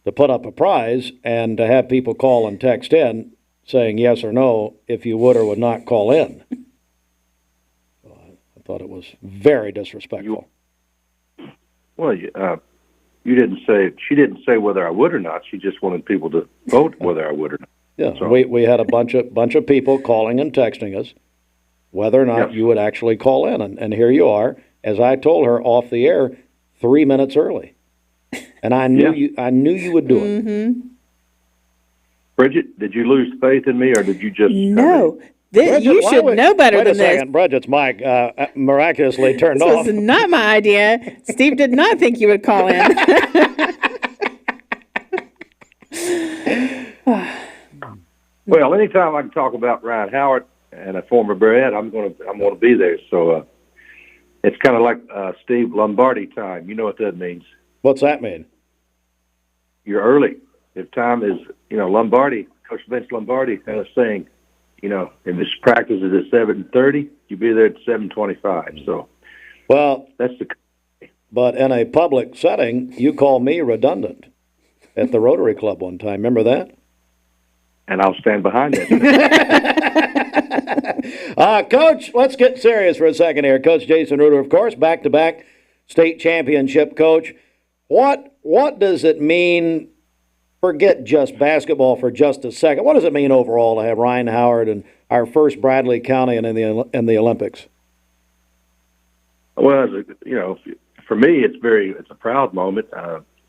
to put up a prize and to have people call and text in saying yes or no if you would or would not call in. I thought it was very disrespectful. Well, you didn't say, she didn't say whether I would or not. She just wanted people to vote whether I would or not. Yeah, so, we had a bunch of people calling and texting us whether or not you would actually call in. And here you are, as I told her off the air, 3 minutes early. And I knew you would do it. Mm-hmm. Bridget, did you lose faith in me, or did you just... No. You should know better than this. Wait a second. Bridget's mic miraculously turned off. This was not my idea. Steve did not think you would call in. Well, anytime I can talk about Ryan Howard and a former Barrett, I'm going to be there. So it's kind of like Steve Lombardi time. You know what that means? What's that mean? You're early. If time is, Lombardi, Coach Vince Lombardi had a saying, if this practice is at 7:30, you be there at 7:25. So, well, that's the. But in a public setting, you call me redundant at the Rotary Club one time. Remember that? And I'll stand behind it. Coach, let's get serious for a second here. Coach Jason Reuter, of course, back-to-back state championship coach. What does it mean? Forget just basketball for just a second. What does it mean overall to have Ryan Howard and our first Bradley County in the Olympics? Well, for me, it's a proud moment.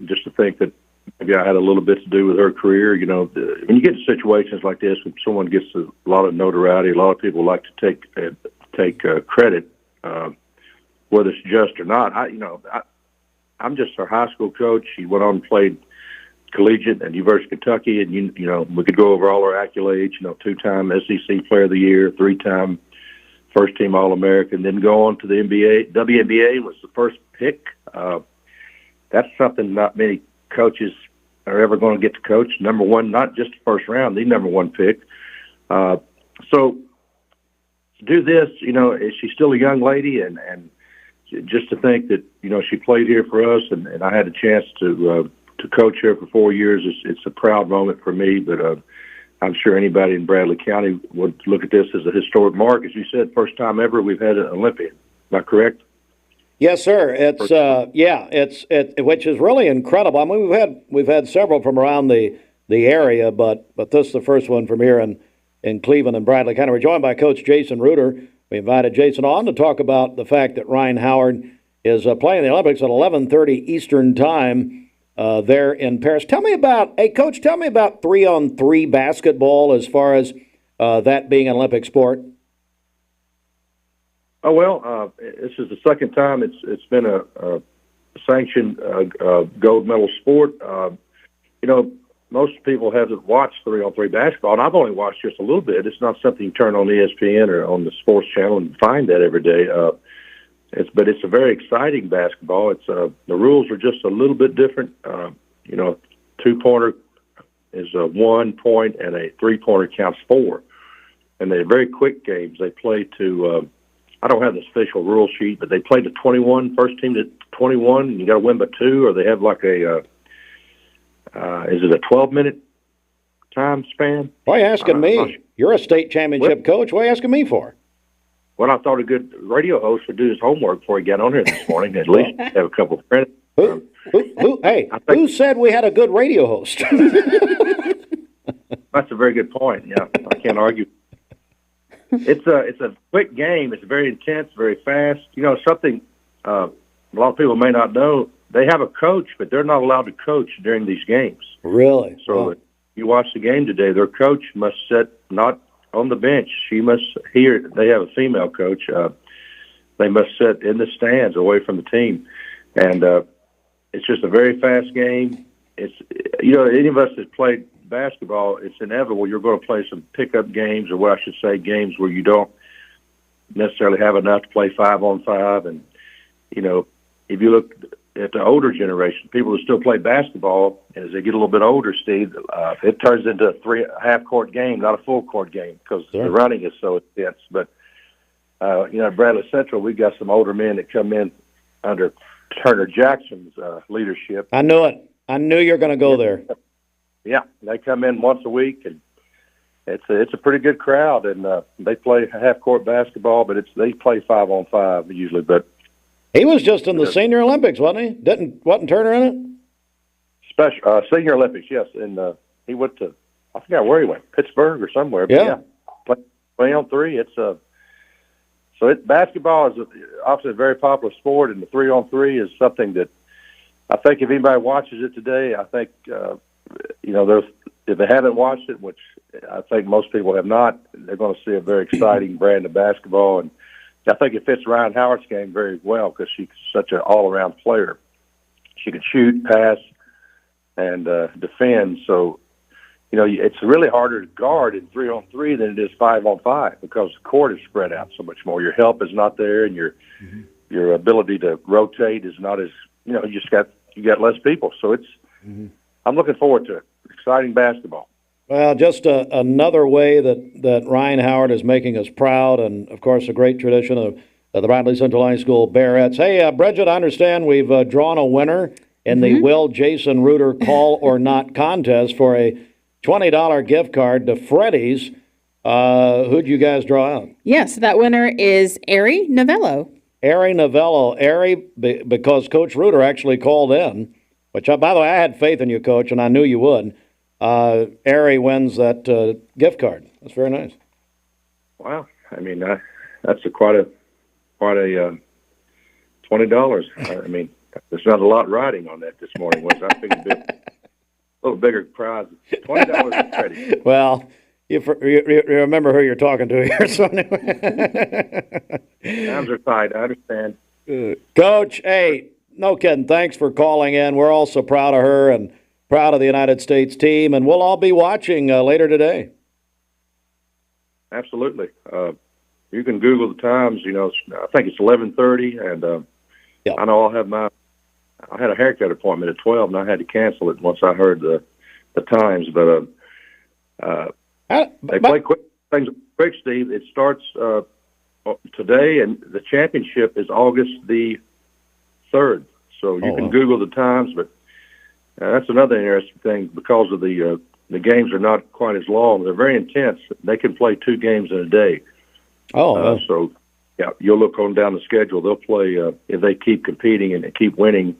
Just to think that maybe I had a little bit to do with her career. When you get to situations like this, when someone gets a lot of notoriety, a lot of people like to take credit, whether it's just or not. I'm just her high school coach. She went on and played collegiate at University of Kentucky, and we could go over all her accolades. 2-time SEC Player of the Year, 3-time first team All-American, then go on to the NBA. WNBA was the first pick. That's something not many coaches are ever going to get to coach. Number one, not just the first round, the number one pick. So to do this, she's still a young lady, and just to think that she played here for us, and I had a chance to coach her for 4 years. It's a proud moment for me, but I'm sure anybody in Bradley County would look at this as a historic mark. As you said, first time ever we've had an Olympian. Am I correct? Yes, sir. It's which is really incredible. I mean, we've had several from around the area, but this is the first one from here in Cleveland and Bradley County. We're joined by Coach Jason Reuter. We invited Jason on to talk about the fact that Ryan Howard is playing the Olympics at 11:30 Eastern Time. There in Paris. Coach, tell me about 3-on-3 basketball as far as that being an Olympic sport. Oh, well, this is the second time it's been a sanctioned gold medal sport. most people haven't watched 3-on-3 basketball, and I've only watched just a little bit. It's not something you turn on ESPN or on the sports channel and find that every day. But it's a very exciting basketball. It's the rules are just a little bit different. 2-pointer is 1 point, and a 3-pointer counts 4. And they're very quick games. They play to I don't have the official rule sheet, but they play to 21. First team to 21, and you got to win by 2, or they have like a is it a 12-minute time span? Why are you asking me? You're a state championship coach. What are you asking me for? Well, I thought a good radio host would do his homework before he got on here this morning. At least have a couple of friends. Who said we had a good radio host? That's a very good point. Yeah, I can't argue. It's a quick game. It's very intense, very fast. Something a lot of people may not know. They have a coach, but they're not allowed to coach during these games. Really? So if you watch the game today, their coach must sit not on the bench. She must hear. They have a female coach. They must sit in the stands away from the team, and it's just a very fast game. It's any of us that played basketball, it's inevitable you're going to play some pickup games, or what I should say, games where you don't necessarily have enough to play 5-on-5. And if you look at the older generation, people who still play basketball, as they get a little bit older, Steve, it turns into a half-court game, not a full-court game, because the running is so intense. But, at Bradley Central, we've got some older men that come in under Turner Jackson's leadership. I knew it. I knew you were going to go there. Yeah, they come in once a week, and it's a pretty good crowd, and they play half-court basketball, but they play 5-on-5 usually, but he was just in the Senior Olympics, wasn't he? Wasn't Turner in it? Special Senior Olympics, yes. And he went to, I forgot where he went, Pittsburgh or somewhere. But play on 3. Basketball is obviously a very popular sport, and the 3-on-3 is something that I think if anybody watches it today, I think if they haven't watched it, which I think most people have not, they're going to see a very exciting brand of basketball. And I think it fits Ryan Howard's game very well because she's such an all-around player. She can shoot, pass, and defend. So, it's really harder to guard in 3-on-3 than it is 5-on-5 because the court is spread out so much more. Your help is not there, and your ability to rotate is not as you got less people. So I'm looking forward to it. Exciting basketball. Well, just another way that Ryan Howard is making us proud, and, of course, a great tradition of the Bradley Central High School Bearettes. Hey, Bridget, I understand we've drawn a winner in the Will Jason Reuter Call or Not contest for a $20 gift card to Freddy's. Who'd you guys draw out? Yes, that winner is Ari Novello. Ari Novello. Ari, because Coach Reuter actually called in, which, by the way, I had faith in you, Coach, and I knew you would. Ari wins that gift card. That's very nice. Wow. I mean, that's quite a $20. I mean, there's not a lot riding on that this morning. I figured a little bigger prize. $20 credit. Well, you remember who you're talking to here. So anyway. Times are tight. I understand. Coach, hey, no kidding. Thanks for calling in. We're all so proud of her and proud of the United States team, and we'll all be watching later today. Absolutely. You can Google the times. I think it's 11:30, and I know I had a haircut appointment at 12, and I had to cancel it once I heard the times. But they play things quick, Steve. It starts today, and the championship is August the 3rd. So you can Google the times, but that's another interesting thing because of the games are not quite as long. They're very intense. They can play 2 games in a day. So, you'll look on down the schedule. They'll play if they keep competing and keep winning.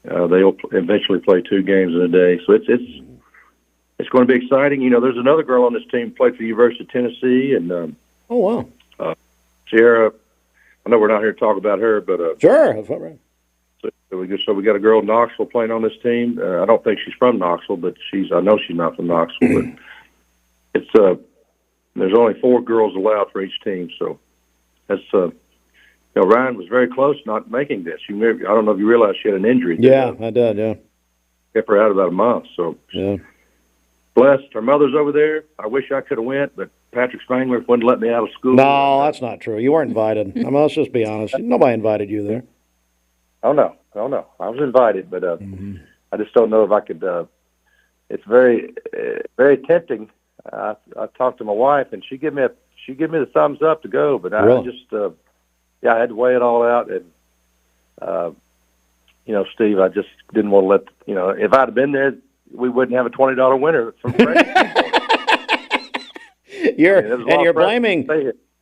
They'll eventually play 2 games in a day. So it's going to be exciting. There's another girl on this team who played for the University of Tennessee, and Sierra. I know we're not here to talk about her, but sure, that's all right. So we got a girl in Knoxville playing on this team. I don't think she's from Knoxville, but I know she's not from Knoxville. But it's there's only 4 girls allowed for each team. So that's Ryan was very close not making this. I don't know if you realize she had an injury. Yeah, I did. Yeah, kept her out about a month. So blessed. Her mother's over there. I wish I could have went, but Patrick Spangler wouldn't let me out of school. No, that's not true. You weren't invited. I mean, let's just be honest. Nobody invited you there. Oh no. I was invited, but I just don't know if I could. It's very, very tempting. I talked to my wife, and she gave me the thumbs up to go, but I just, I had to weigh it all out, and Steve, I just didn't want to let if I'd have been there, we wouldn't have a $20 winner from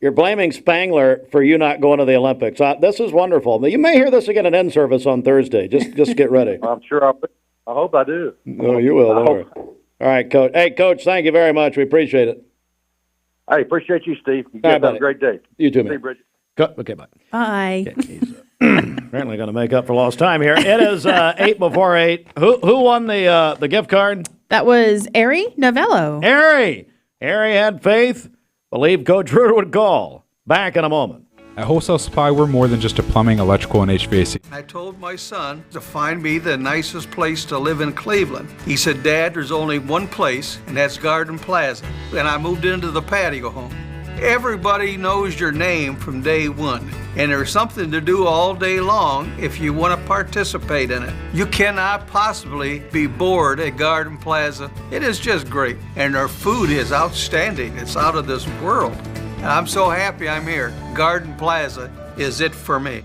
You're blaming Spangler for you not going to the Olympics. This is wonderful. You may hear this again at in-service on Thursday. Just get ready. I'm sure I hope I do. No, you will. All right, Coach. Hey, Coach, thank you very much. We appreciate it. I appreciate you, Steve. You guys have a great day. You too, man. See you, Bridget. Okay, bye. Bye. Okay, he's apparently going to make up for lost time here. It is 8 before 8. Who won the gift card? That was Ari Novello. Ari had faith. Believed Coach Reuter would call. Back in a moment. At Wholesale Supply, we're more than just a plumbing, electrical, and HVAC. I told my son to find me the nicest place to live in Cleveland. He said, Dad, there's only one place, and that's Garden Plaza. And I moved into the patio home. Everybody knows your name from day one, and there's something to do all day long if you want to participate in it. You cannot possibly be bored at Garden Plaza. It is just great, and their food is outstanding. It's out of this world. And I'm so happy I'm here. Garden Plaza is it for me.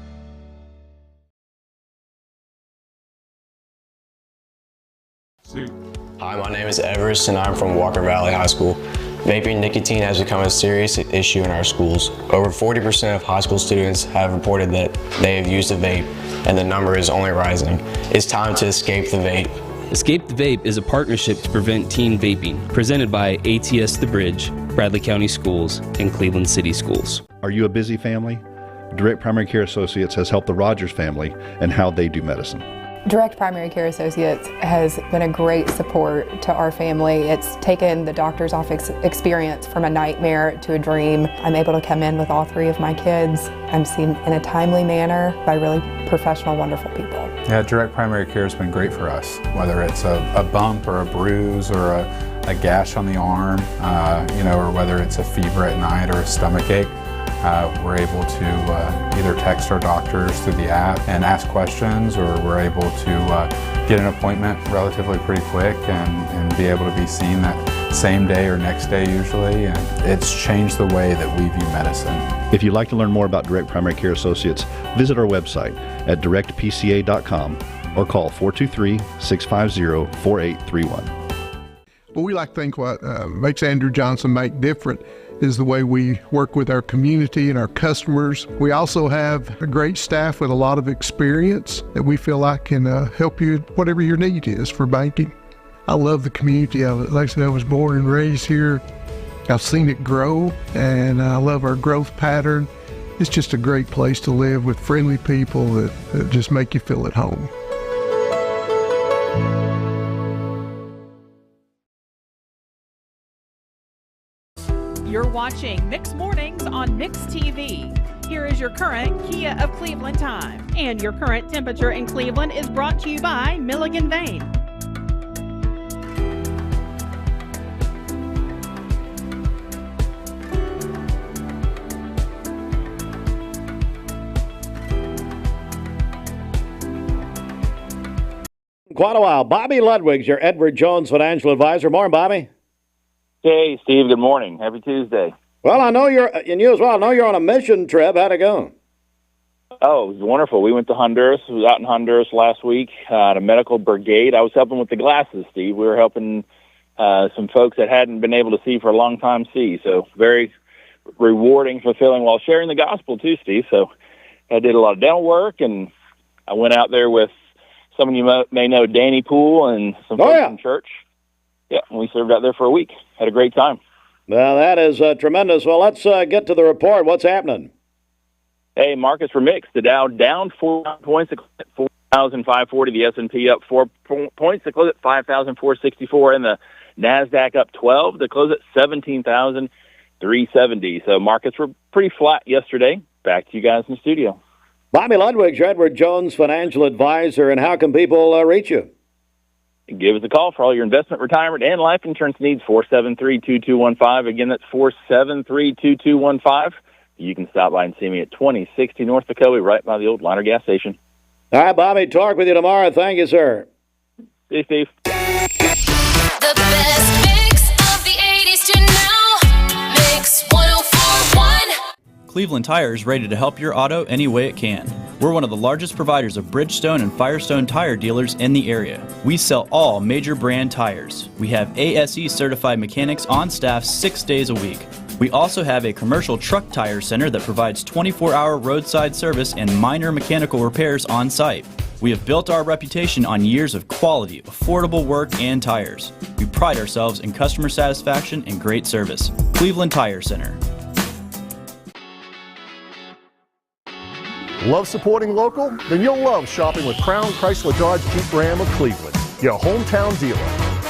Hi, my name is Everest, and I'm from Walker Valley High School. Vaping nicotine has become a serious issue in our schools. Over 40% of high school students have reported that they have used a vape, and the number is only rising. It's time to escape the vape. Escape the Vape is a partnership to prevent teen vaping, presented by ATS The Bridge, Bradley County Schools, and Cleveland City Schools. Are you a busy family? Direct Primary Care Associates has helped the Rogers family and how they do medicine. Direct Primary Care Associates has been a great support to our family. It's taken the doctor's office experience from a nightmare to a dream. I'm able to come in with all 3 of my kids. I'm seen in a timely manner by really professional, wonderful people. Yeah, Direct Primary Care has been great for us, whether it's a bump or a bruise or a gash on the arm, or whether it's a fever at night or a stomach ache. We're able to either text our doctors through the app and ask questions, or we're able to get an appointment relatively pretty quick and be able to be seen that same day or next day usually. And it's changed the way that we view medicine. If you'd like to learn more about Direct Primary Care Associates, visit our website at directpca.com or call 423-650-4831. Well, we like to think what makes Andrew Johnson make different is the way we work with our community and our customers. We also have a great staff with a lot of experience that we feel like can help you whatever your need is for banking. I love the community of it. Like I said, I was born and raised here. I've seen it grow, and I love our growth pattern. It's just a great place to live with friendly people that just make you feel at home. You're watching Mix Mornings on Mix TV. Here is your current Kia of Cleveland time. And your current temperature in Cleveland is brought to you by Milligan Vane. Quite a while. Bobby Ludwig's your Edward Jones financial advisor. Morning, Bobby. Hey, Steve. Good morning. Happy Tuesday. Well, I know and you as well. I know you're on a mission trip. How'd it go? Oh, it was wonderful. We went to Honduras. We was out in Honduras last week at a medical brigade. I was helping with the glasses, Steve. We were helping some folks that hadn't been able to see for a long time see. So very rewarding, fulfilling while sharing the gospel too, Steve. So I did a lot of dental work, and I went out there with some of you may know Danny Poole and some folks from church. Yeah, and we served out there for a week. Had a great time. Well, that is tremendous. Well, let's get to the report. What's happening? Hey, markets were mixed. The Dow down 4 points at 4,540. The S&P up 4 points to close at 5,464. And the NASDAQ up 12 to close at 17,370. So markets were pretty flat yesterday. Back to you guys in the studio. Bobby Ludwig, your Edward Jones financial advisor. And how can people reach you? Give us a call for all your investment, retirement, and life insurance needs, 473-2215. Again, that's 473-2215. You can stop by and see me at 2060 North Pecoe, right by the old Liner gas station. All right, Bobby, talk with you tomorrow. Thank you, sir. See you, Steve. The best mix of the 80s to now. Mix 104.1. Cleveland Tire is ready to help your auto any way it can. We're one of the largest providers of Bridgestone and Firestone tire dealers in the area. We sell all major brand tires. We have ASE certified mechanics on staff 6 days a week. We also have a commercial truck tire center that provides 24-hour roadside service and minor mechanical repairs on site. We have built our reputation on years of quality, affordable work and tires. We pride ourselves in customer satisfaction and great service. Cleveland Tire Center. Love supporting local? Then you'll love shopping with Crown Chrysler Dodge Jeep Ram of Cleveland, your hometown dealer.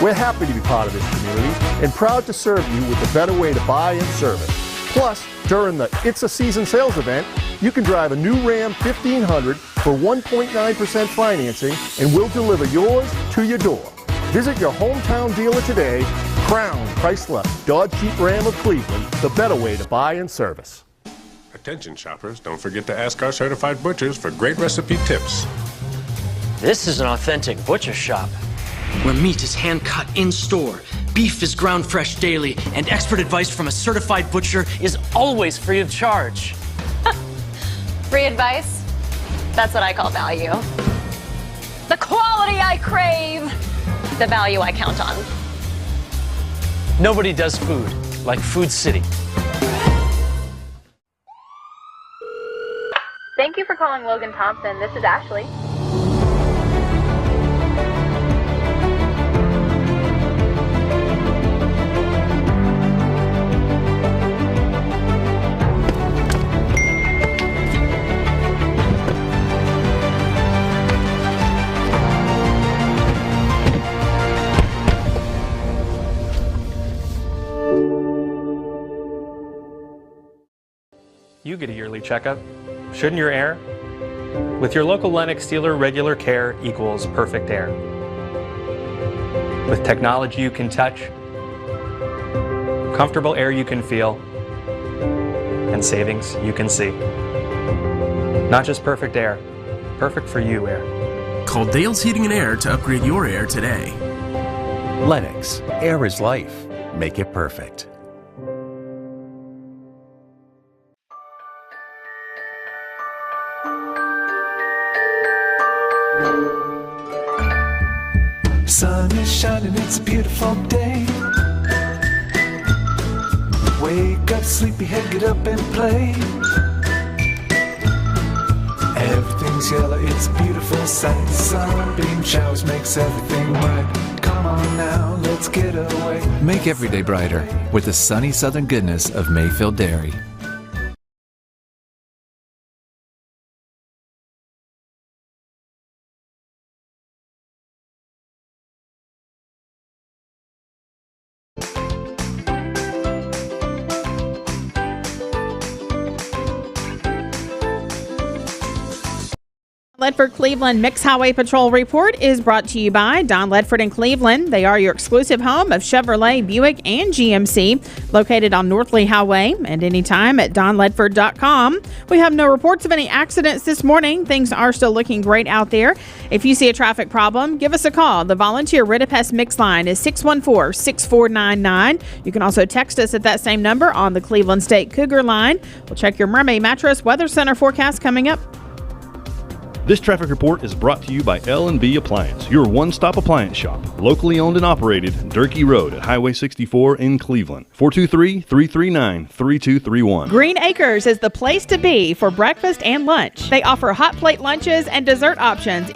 We're happy to be part of this community and proud to serve you with the better way to buy and service. Plus, during the It's a Season sales event, you can drive a new Ram 1500 for 1.9% financing and we'll deliver yours to your door. Visit your hometown dealer today. Crown Chrysler Dodge Jeep Ram of Cleveland, the better way to buy and service. Attention shoppers, don't forget to ask our certified butchers for great recipe tips. This is an authentic butcher shop, where meat is hand-cut in-store, beef is ground fresh daily, and expert advice from a certified butcher is always free of charge. Free advice? That's what I call value. The quality I crave, the value I count on. Nobody does food like Food City. Thank you for calling Logan Thompson. This is Ashley. You get a yearly checkup. Shouldn't your air? With your local Lennox dealer, regular care equals perfect air. With technology you can touch, comfortable air you can feel, and savings you can see. Not just perfect air, perfect for you air. Call Dale's Heating and Air to upgrade your air today. Lennox, air is life. Make it perfect. Sun is shining, it's a beautiful day. Wake up, sleepyhead, get up and play. Everything's yellow, it's a beautiful sight. Sunbeam showers makes everything right. Come on now, let's get away. Make every day brighter with the sunny southern goodness of Mayfield Dairy. Ledford Cleveland Mix Highway Patrol Report is brought to you by Don Ledford in Cleveland. They are your exclusive home of Chevrolet, Buick, and GMC, located on North Lee Highway, and anytime at donledford.com. We have no reports of any accidents this morning. Things are still looking great out there. If you see a traffic problem, give us a call. The volunteer Ritapest Mix line is 614-6499. You can also text us at that same number on the Cleveland State Cougar line. We'll check your Mermaid Mattress Weather Center forecast coming up. This traffic report is brought to you by L&B Appliance, your one-stop appliance shop, locally owned and operated, Durkee Road at Highway 64 in Cleveland. 423-339-3231. Green Acres is the place to be for breakfast and lunch. They offer hot plate lunches and dessert options.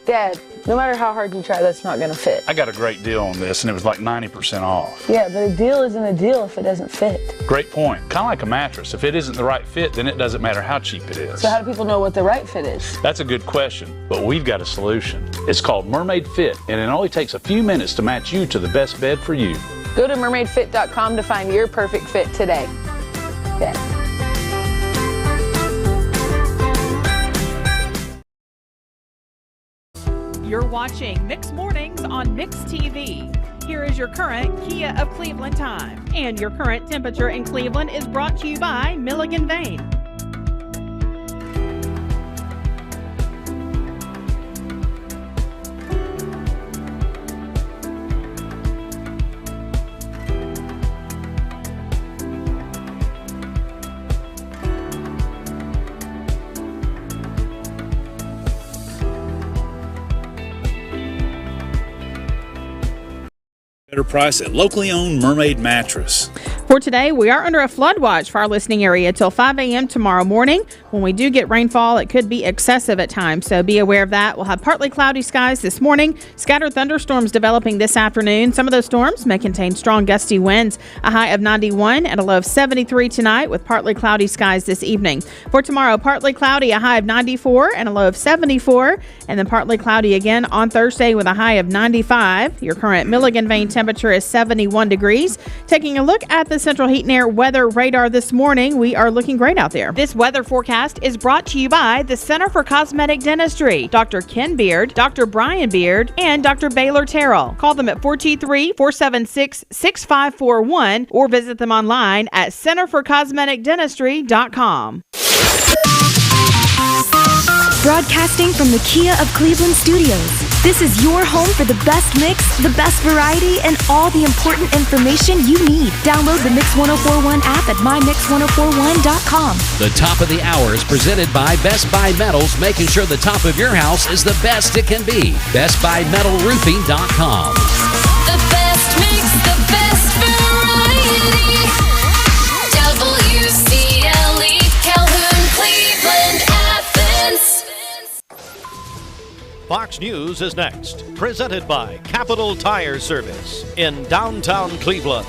Dad, no matter how hard you try, that's not going to fit. I got a great deal on this, and it was like 90% off. Yeah, but a deal isn't a deal if it doesn't fit. Great point. Kind of like a mattress. If it isn't the right fit, then it doesn't matter how cheap it is. So how do people know what the right fit is? That's a good question, but we've got a solution. It's called Mermaid Fit, and it only takes a few minutes to match you to the best bed for you. Go to mermaidfit.com to find your perfect fit today. Okay. You're watching Mix Mornings on Mix TV. Here is your current Kia of Cleveland time. And your current temperature in Cleveland is brought to you by Milligan Vane. Better price at locally owned Mermaid Mattress. For today, we are under a flood watch for our listening area till 5 a.m. tomorrow morning. When we do get rainfall, it could be excessive at times, so be aware of that. We'll have partly cloudy skies this morning, scattered thunderstorms developing this afternoon. Some of those storms may contain strong gusty winds, a high of 91 and a low of 73 tonight with partly cloudy skies this evening. For tomorrow, partly cloudy, a high of 94 and a low of 74, and then partly cloudy again on Thursday with a high of 95. Your current Milligan Vane temperature is 71 degrees. Taking a look at the Central Heat and Air weather radar this morning, we are looking great out there. This weather forecast is brought to you by the Center for Cosmetic Dentistry, Dr. Ken Beard, Dr. Brian Beard, and Dr. Baylor Terrell. Call them at 423-476-6541 or visit them online at centerforcosmeticdentistry.com. Broadcasting from the Kia of Cleveland studios. This is your home for the best mix, the best variety, and all the important information you need. Download the Mix 1041 app at mymix1041.com. The top of the hour is presented by Best Buy Metals, making sure the top of your house is the best it can be. BestBuyMetalRoofing.com. The best mix, the best variety. WCLE, Calhoun, Cleveland, Athens. Fox News is next, presented by Capital Tire Service in downtown Cleveland.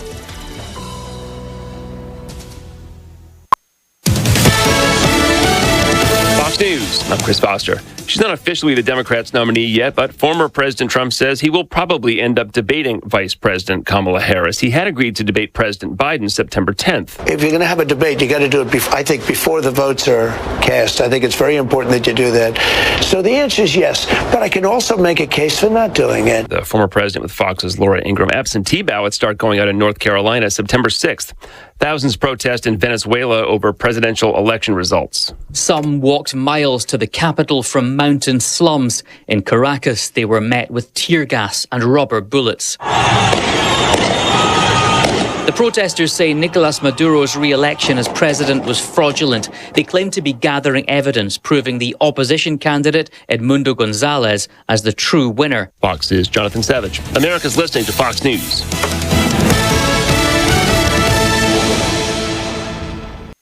Fox News, I'm Chris Foster. She's not officially the Democrats' nominee yet, but former President Trump says he will probably end up debating Vice President Kamala Harris. He had agreed to debate President Biden September 10th. If you're going to have a debate, you got to do it, I think, before the votes are cast. I think it's very important that you do that. So the answer is yes, but I can also make a case for not doing it. The former president with Fox's Laura Ingraham absentee ballots start going out in North Carolina September 6th. Thousands protest in Venezuela over presidential election results. Some walked miles to the capital from mountain slums. In Caracas, they were met with tear gas and rubber bullets. The protesters say Nicolas Maduro's re-election as president was fraudulent. They claim to be gathering evidence proving the opposition candidate, Edmundo Gonzalez, as the true winner. Fox's Jonathan Savage. America's listening to Fox News.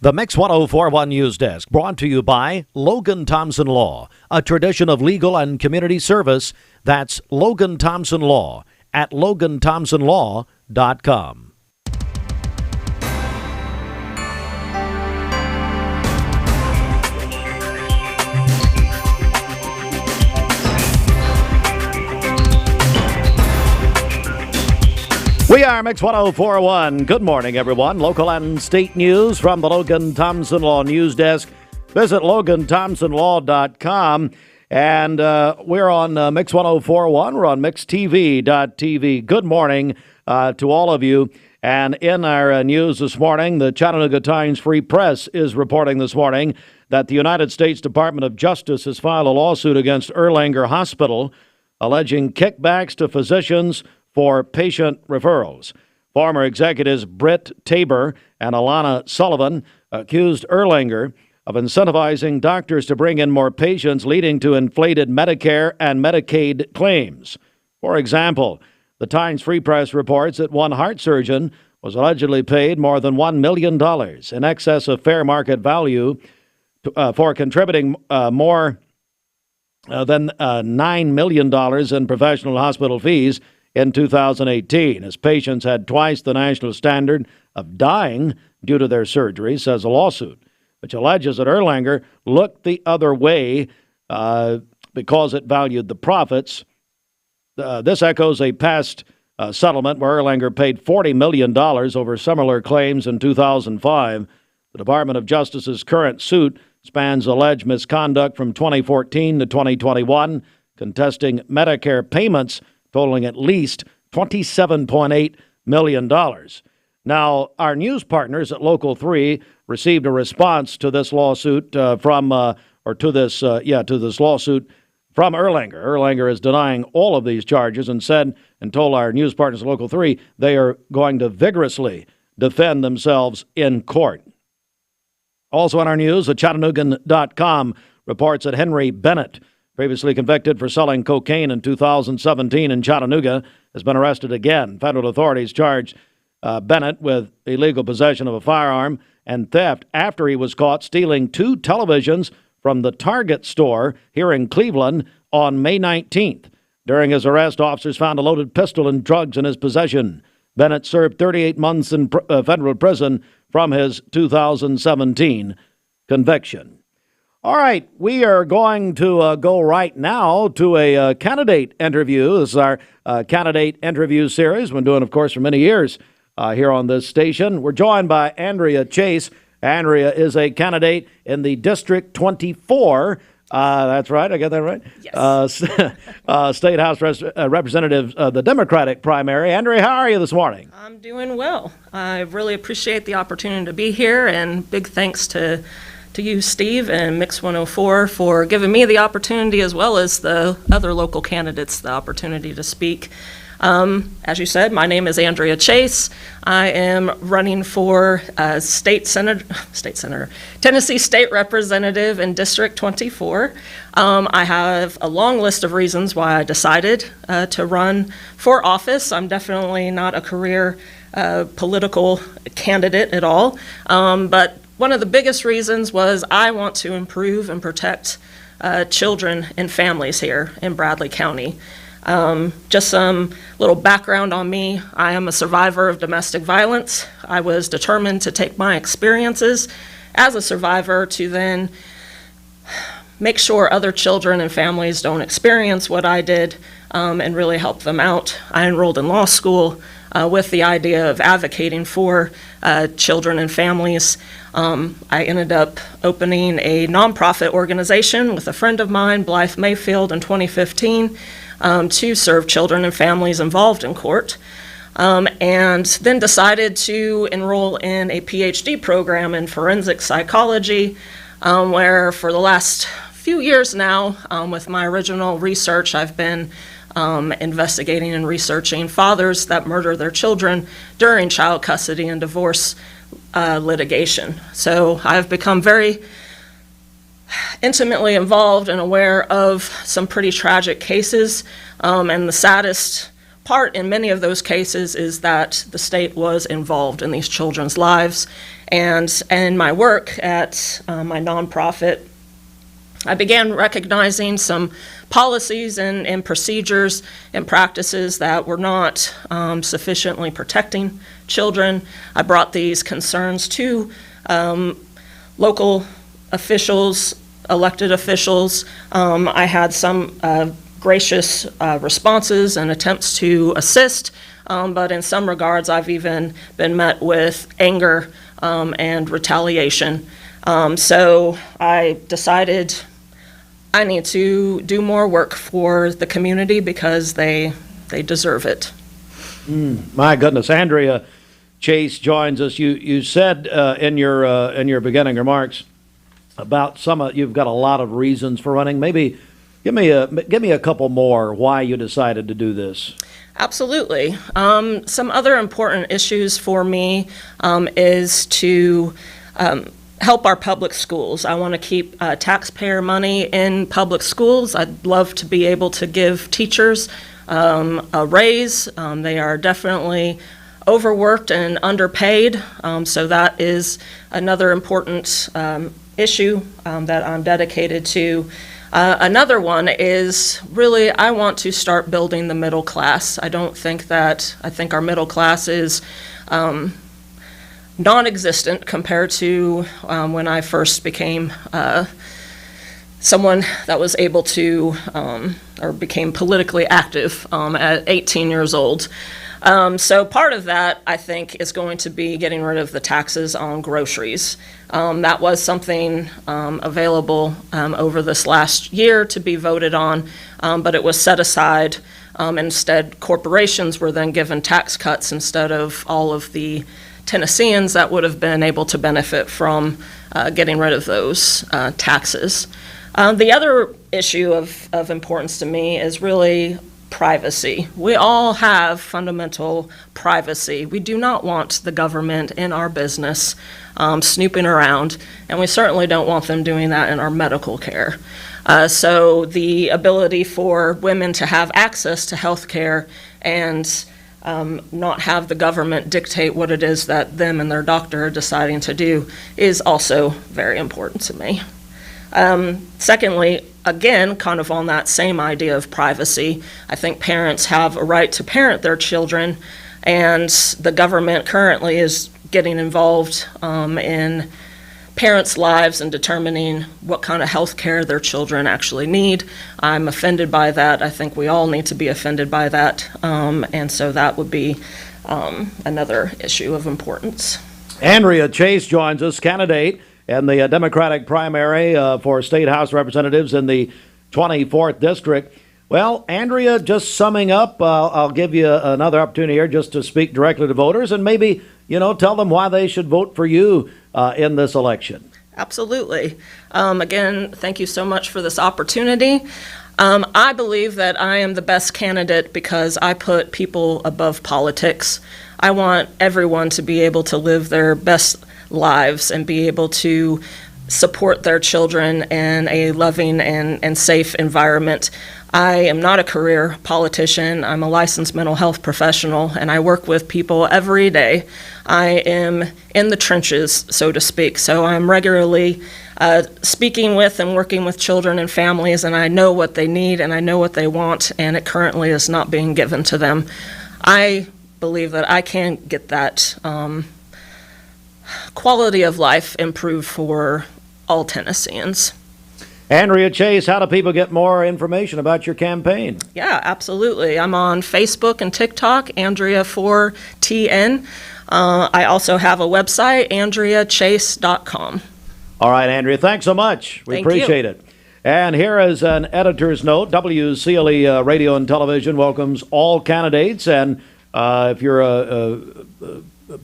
The Mix 1041 News Desk, brought to you by Logan Thompson Law, a tradition of legal and community service. That's Logan Thompson Law at LoganThompsonLaw.com. We are Mix 1041. Good morning, everyone. Local and state news from the Logan Thompson Law News Desk. Visit LoganThompsonLaw.com. And we're on Mix 1041. We're on MixTV.tv. Good morning to all of you. And in our news this morning, the Chattanooga Times Free Press is reporting this morning that the United States Department of Justice has filed a lawsuit against Erlanger Hospital, alleging kickbacks to physicians for patient referrals. Former executives Britt Tabor and Alana Sullivan accused Erlanger of incentivizing doctors to bring in more patients, leading to inflated Medicare and Medicaid claims. For example, the Times Free Press reports that one heart surgeon was allegedly paid more than $1 million, in excess of fair market value, for contributing more than $9 million in professional hospital fees in 2018, as patients had twice the national standard of dying due to their surgery, says a lawsuit, which alleges that Erlanger looked the other way because it valued the profits. This echoes a past settlement where Erlanger paid $40 million over similar claims in 2005. The Department of Justice's current suit spans alleged misconduct from 2014 to 2021, contesting Medicare payments totaling at least $27.8 million. Now, our news partners at Local 3 received a response to this lawsuit to this lawsuit from Erlanger. Erlanger is denying all of these charges and told our news partners at Local 3 they are going to vigorously defend themselves in court. Also in our news, the Chattanoogan.com reports that Henry Bennett, previously convicted for selling cocaine in 2017 in Chattanooga, has been arrested again. Federal authorities charged Bennett with illegal possession of a firearm and theft after he was caught stealing 2 televisions from the Target store here in Cleveland on May 19th. During his arrest, officers found a loaded pistol and drugs in his possession. Bennett served 38 months in federal prison from his 2017 conviction. All right, we are going to go right now to a candidate interview. This is our candidate interview series. We've been doing, of course, for many years here on this station. We're joined by Andrea Chase. Andrea is a candidate in the District 24. That's right. I got that right? Yes. State House Representative, the Democratic primary. Andrea, how are you this morning? I'm doing well. I really appreciate the opportunity to be here, and big thanks to you, Steve, and Mix 104 for giving me the opportunity, as well as the other local candidates, the opportunity to speak. As you said, my name is Andrea Chase. I am running for Tennessee State Representative in District 24. I have a long list of reasons why I decided to run for office. I'm definitely not a career political candidate at all, but one of the biggest reasons was I want to improve and protect children and families here in Bradley County. Just some little background on me. I am a survivor of domestic violence. I was determined to take my experiences as a survivor to then make sure other children and families don't experience what I did, and really help them out. I enrolled in law school with the idea of advocating for children and families. I ended up opening a nonprofit organization with a friend of mine, Blythe Mayfield, in 2015. To serve children and families involved in court, and then decided to enroll in a PhD program in forensic psychology, where for the last few years now, with my original research, I've been investigating and researching fathers that murder their children during child custody and divorce litigation. So I've become very intimately involved and aware of some pretty tragic cases, and the saddest part in many of those cases is that the state was involved in these children's lives. And in my work at my nonprofit, I began recognizing some policies and procedures and practices that were not sufficiently protecting children. I brought these concerns to local officials, elected officials. I had some gracious responses and attempts to assist, but in some regards I've even been met with anger and retaliation. So I decided I need to do more work for the community because they deserve it. My goodness, Andrea Chase joins us. You said in your beginning remarks about you've got a lot of reasons for running. Maybe give me a couple more why you decided to do this. Absolutely. Some other important issues for me is to help our public schools. I want to keep taxpayer money in public schools. I'd love to be able to give teachers a raise. They are definitely overworked and underpaid, so that is another important issue that I'm dedicated to. Another one is really I want to start building the middle class. I think our middle class is non-existent compared to when I first became someone that was able to or became politically active at 18 years old. So part of that, I think, is going to be getting rid of the taxes on groceries. That was something available over this last year to be voted on, but it was set aside. Instead, corporations were then given tax cuts instead of all of the Tennesseans that would have been able to benefit from getting rid of those taxes. The other issue of importance to me is really privacy. We all have fundamental privacy. We do not want the government in our business snooping around, and we certainly don't want them doing that in our medical care. So the ability for women to have access to health care and not have the government dictate what it is that them and their doctor are deciding to do is also very important to me. Secondly, again, kind of on that same idea of privacy, I think parents have a right to parent their children, and the government currently is getting involved in parents' lives and determining what kind of health care their children actually need. I'm offended by that. I think we all need to be offended by that, and so that would be another issue of importance. Andrea Chase joins us, candidate in the Democratic primary for State House Representatives in the 24th District. Well, Andrea, just summing up, I'll give you another opportunity here just to speak directly to voters and maybe, tell them why they should vote for you in this election. Absolutely. Again, thank you so much for this opportunity. I believe that I am the best candidate because I put people above politics. I want everyone to be able to live their best lives and be able to support their children in a loving and safe environment. I am not a career politician. I'm a licensed mental health professional, and I work with people every day. I am in the trenches, so to speak, so I'm regularly speaking with and working with children and families, and I know what they need and I know what they want, and it currently is not being given to them. I believe that I can get that quality of life improved for all Tennesseans. Andrea Chase, how do people get more information about your campaign? Yeah, absolutely. I'm on Facebook and TikTok, Andrea4TN. I also have a website, AndreaChase.com. All right, Andrea, thanks so much. We appreciate it. And here is an editor's note. WCLE Radio and Television welcomes all candidates, and if you're a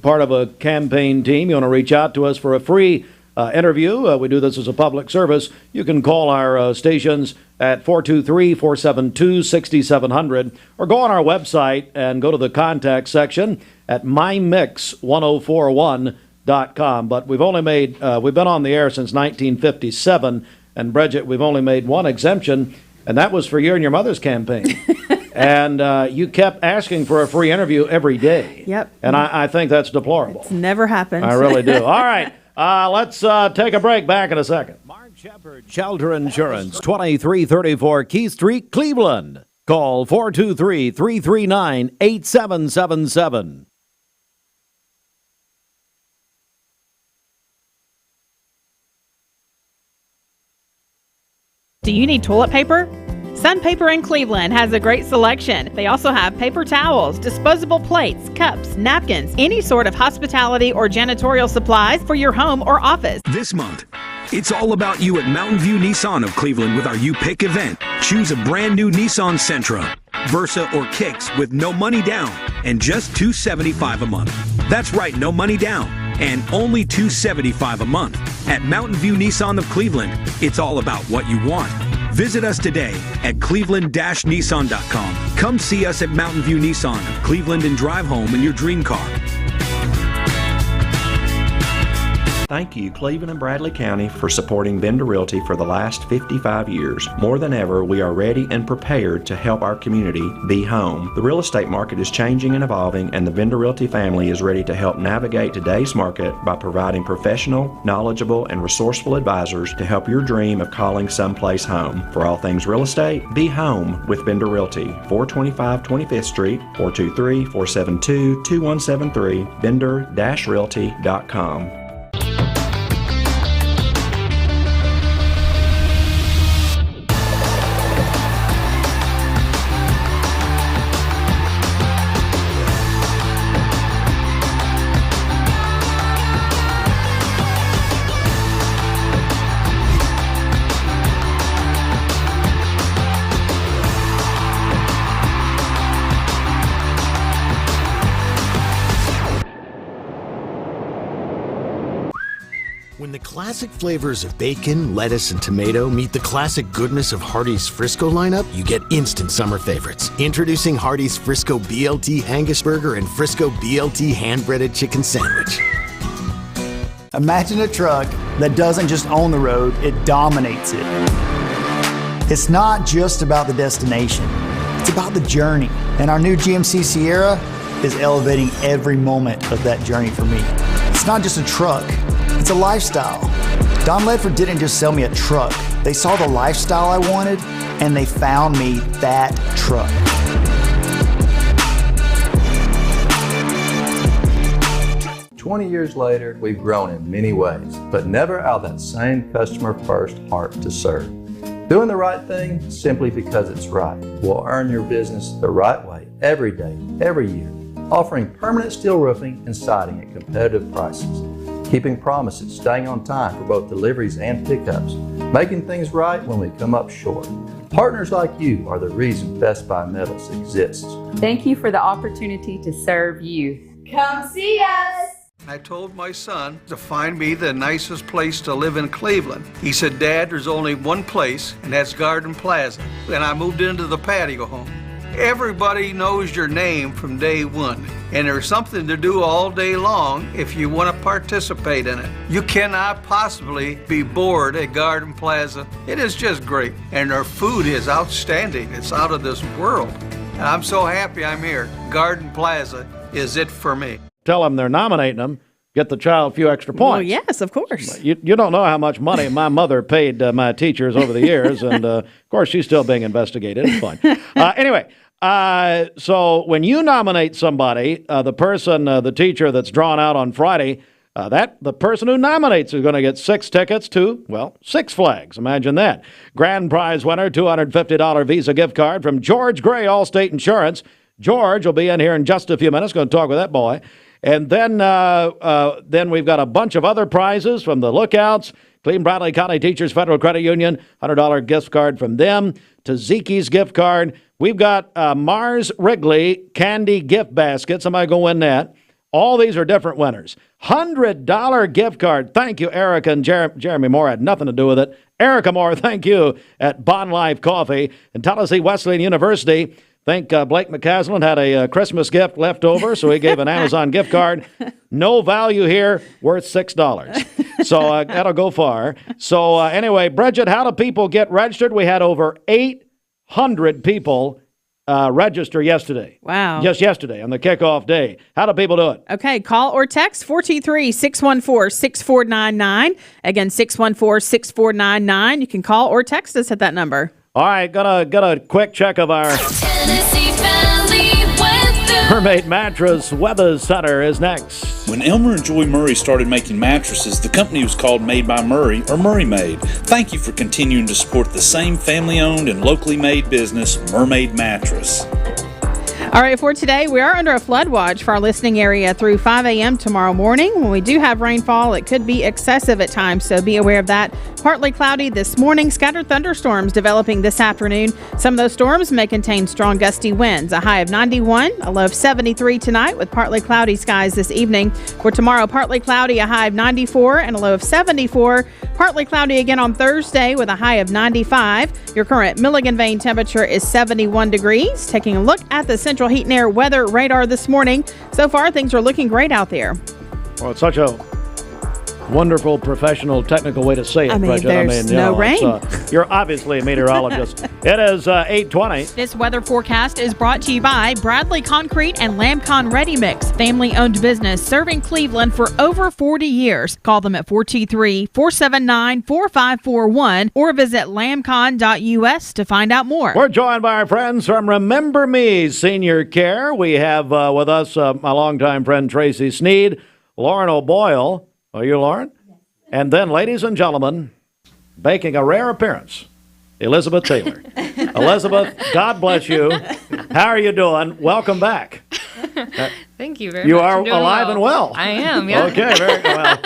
part of a campaign team, you want to reach out to us for a free interview. We do this as a public service. You can call our stations at 423-472-6700 or go on our website and go to the contact section at mymix1041.com. But we've only made, we've been on the air since 1957, and Bridget, we've only made one exemption, and that was for you and your mother's campaign. And you kept asking for a free interview every day. Yep. And I think that's deplorable. It's never happened. I really do. All right. Let's take a break. Back in a second. Mark Shepard, Shelter Insurance, 2334 Key Street, Cleveland. Call 423-339-8777. Do you need toilet paper? Sun Paper in Cleveland has a great selection. They also have paper towels, disposable plates, cups, napkins, any sort of hospitality or janitorial supplies for your home or office. This month, it's all about you at Mountain View Nissan of Cleveland with our You Pick event. Choose a brand new Nissan Sentra, Versa, or Kicks with no money down and just $275 a month. That's right, no money down and only $275 a month. At Mountain View Nissan of Cleveland, it's all about what you want. Visit us today at cleveland-nissan.com. Come see us at Mountain View Nissan of Cleveland and drive home in your dream car. Thank you, Cleveland and Bradley County, for supporting Bender Realty for the last 55 years. More than ever, we are ready and prepared to help our community be home. The real estate market is changing and evolving, and the Bender Realty family is ready to help navigate today's market by providing professional, knowledgeable, and resourceful advisors to help your dream of calling someplace home. For all things real estate, be home with Bender Realty, 425 25th Street, 423-472-2173, bender-realty.com. When the classic flavors of bacon, lettuce, and tomato meet the classic goodness of Hardee's Frisco lineup, you get instant summer favorites. Introducing Hardee's Frisco BLT Angus Burger and Frisco BLT hand-breaded chicken sandwich. Imagine a truck that doesn't just own the road, it dominates it. It's not just about the destination, it's about the journey. And our new GMC Sierra is elevating every moment of that journey for me. It's not just a truck, it's a lifestyle. Don Ledford didn't just sell me a truck. They saw the lifestyle I wanted, and they found me that truck. "20 years later, we've grown in many ways, but never out of that same customer-first heart to serve. Doing the right thing simply because it's right will earn your business the right way every day, every year, offering permanent steel roofing and siding at competitive prices, keeping promises, staying on time for both deliveries and pickups, making things right when we come up short. Partners like you are the reason Best Buy Metals exists." Thank you for the opportunity to serve you. Come see us! I told my son to find me the nicest place to live in Cleveland. He said, "Dad, there's only one place, and that's Garden Plaza." And I moved into the patio home. Everybody knows your name from day one, and there's something to do all day long if you want to participate in it. You cannot possibly be bored at Garden Plaza. It is just great, and their food is outstanding. It's out of this world. And I'm so happy I'm here. Garden Plaza is it for me. Tell them they're nominating them, get the child a few extra points. Well, yes, of course. You don't know how much money my mother paid my teachers over the years, and of course she's still being investigated. It's fine. Anyway, so when you nominate somebody, the teacher that's drawn out on Friday, the person who nominates is going to get 6 tickets to, well, Six Flags. Imagine that. Grand prize winner, $250 Visa gift card from George Gray, Allstate Insurance. George will be in here in just a few minutes. Going to talk with that boy. And then we've got a bunch of other prizes from the Lookouts, Cleveland-Bradley County Teachers Federal Credit Union, $100 gift card from them, Taziki's gift card. We've got Mars Wrigley candy gift basket. Somebody go win that. All these are different winners. $100 gift card. Thank you, Erica and Jeremy Moore. Had nothing to do with it. Erica Moore, thank you, at Bond Life Coffee and Tallahassee Wesleyan University. Think Blake McCaslin had a Christmas gift left over, so he gave an Amazon gift card. No value here, worth $6. So that'll go far. So anyway, Bridget, how do people get registered? We had over 800 people register yesterday. Wow. Just yesterday on the kickoff day. How do people do it? Okay, call or text 423-614-6499. Again, 614-6499. You can call or text us at that number. All right, got a quick check of our Tennessee Valley weather. Mermaid Mattress Weather Center is next. When Elmer and Joy Murray started making mattresses, the company was called Made by Murray or Murray Made. Thank you for continuing to support the same family-owned and locally made business, Mermaid Mattress. All right, for today, we are under a flood watch for our listening area through 5 a.m. tomorrow morning. When we do have rainfall, it could be excessive at times, so be aware of that. Partly cloudy this morning, scattered thunderstorms developing this afternoon. Some of those storms may contain strong gusty winds. A high of 91, a low of 73 tonight with partly cloudy skies this evening. For tomorrow, partly cloudy, a high of 94 and a low of 74. Partly cloudy again on Thursday with a high of 95. Your current Milligan Vein temperature is 71 degrees. Taking a look at the Central Heat and Air weather radar this morning. So far, things are looking great out there. Well, it's such a wonderful, professional, technical way to say it, Bridget. There's no rain. You're obviously a meteorologist. It is 8:20. This weather forecast is brought to you by Bradley Concrete and Lamcon Ready Mix, family-owned business serving Cleveland for over 40 years. Call them at 423-479-4541 or visit lamcon.us to find out more. We're joined by our friends from Remember Me Senior Care. We have with us my longtime friend Tracy Sneed, Lauren O'Boyle. Are you Lauren? Yes. And then, ladies and gentlemen, making a rare appearance, Elizabeth Taylor. Elizabeth, God bless you. How are you doing? Welcome back. Thank you very much. You are alive and well. I am, yeah. Okay, very well.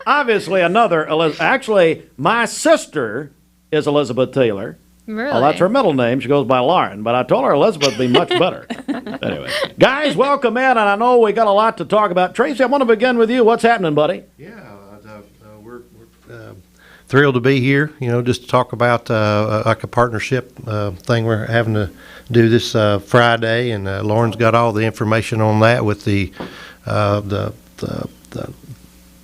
Obviously, another Elizabeth. Actually, my sister is Elizabeth Taylor. Really? Well, that's her middle name. She goes by Lauren, but I told her Elizabeth would be much better. Anyway, guys, welcome in, and I know we got a lot to talk about. Tracy, I want to begin with you. What's happening, buddy? Yeah, thrilled to be here, just to talk about like a partnership thing we're having to do this Friday, and Lauren's got all the information on that with the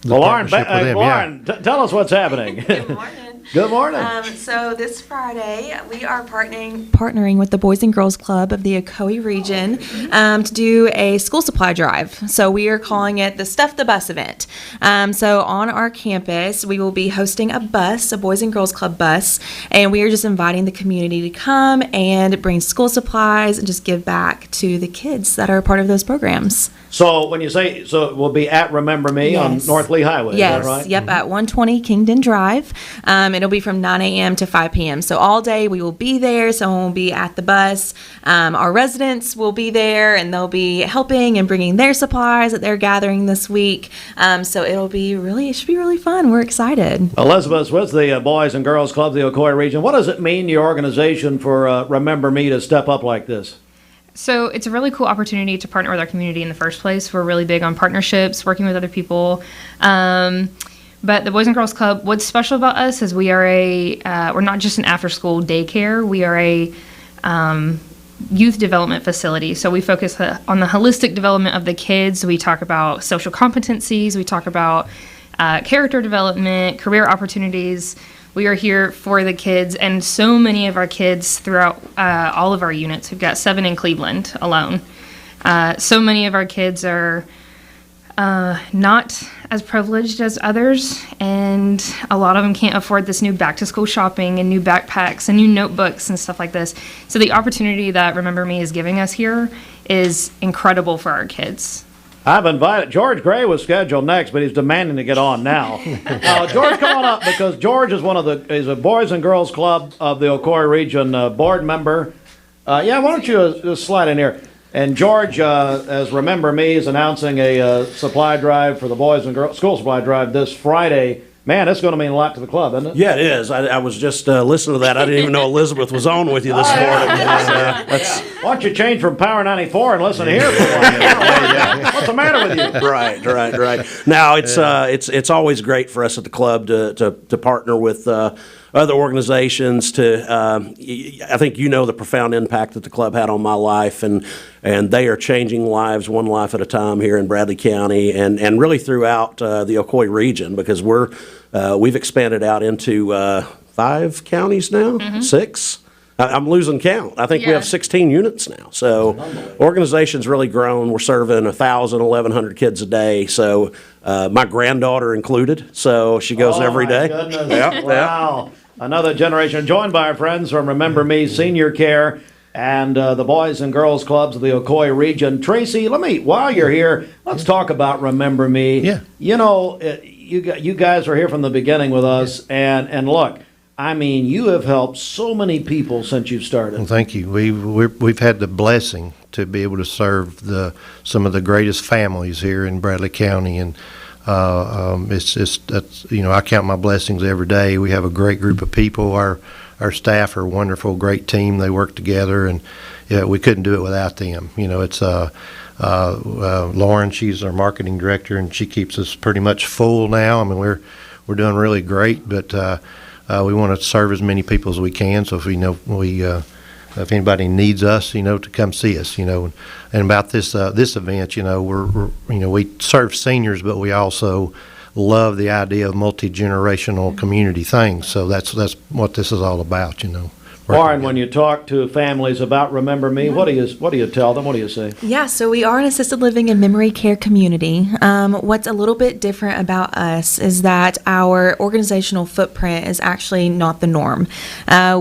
Lauren, partnership with them. Lauren, tell us what's happening. Good morning. Good morning. So this Friday, we are partnering with the Boys and Girls Club of the Ocoee region to do a school supply drive. So we are calling it the Stuff the Bus event. So on our campus, we will be hosting a Boys and Girls Club bus, and we are just inviting the community to come and bring school supplies and just give back to the kids that are a part of those programs. So when you say, it will be at Remember Me on North Lee Highway, yes. Is that right? Yep, at 120 Kingdon Drive. It'll be from 9 a.m. to 5 p.m. So all day we will be there. Someone will be at the bus. Our residents will be there, and they'll be helping and bringing their supplies that they're gathering this week. So it should be really fun. We're excited. Elizabeth, with the Boys and Girls Club of the Ocoee region, what does it mean to your organization for Remember Me to step up like this? So it's a really cool opportunity to partner with our community in the first place. We're really big on partnerships, working with other people. But the Boys and Girls Club, what's special about us is we are we're not just an after-school daycare. We are a youth development facility. So we focus on the holistic development of the kids. We talk about social competencies. We talk about character development, career opportunities. We are here for the kids, and so many of our kids throughout all of our units. We've got 7 in Cleveland alone. So many of our kids are not as privileged as others, and a lot of them can't afford this new back-to-school shopping and new backpacks and new notebooks and stuff like this. So the opportunity that Remember Me is giving us here is incredible for our kids. I've invited George Gray was scheduled next, but he's demanding to get on now. George, come on up, because George is is a Boys and Girls Club of the Ocoee region board member. Why don't you just slide in here? And George, as Remember Me, is announcing a supply drive for the Boys and Girls School Supply Drive this Friday. Man, that's going to mean a lot to the club, isn't it? Yeah, it is. I was just listening to that. I didn't even know Elizabeth was on with you this morning. Why don't you change from Power 94 and listen to here for one? What's the matter with you? Right. Now, it's always great for us at the club to partner with other organizations. I think the profound impact that the club had on my life, and they are changing lives one life at a time here in Bradley County and really throughout the Ocoee region, because we've expanded out into 5 counties now, 6. I'm losing count. I think we have 16 units now. So organization's really grown. We're serving 1,000, 1,100 kids a day. So my granddaughter included. So she goes every day. Goodness. Wow. Another generation, joined by our friends from Remember Me Senior Care and the Boys and Girls Clubs of the Ocoee region. Tracy, while you're here, let's talk about Remember Me. Yeah. You guys were here from the beginning with us, and look, I mean, you have helped so many people since you've started. Well, thank you. We've had the blessing to be able to serve some of the greatest families here in Bradley County, and I count my blessings every day. We have a great group of people. Our staff are a wonderful, great team. They work together, and we couldn't do it without them. It's Lauren. She's our marketing director, and she keeps us pretty much full now. I mean, we're doing really great, but we want to serve as many people as we can. So if anybody needs us, to come see us, and about this event, we serve seniors, but we also love the idea of multi-generational community things. So that's what this is all about, Warren, when you talk to families about Remember Me, what do you tell them? What do you say? Yeah, so we are an assisted living and memory care community. What's a little bit different about us is that our organizational footprint is actually not the norm.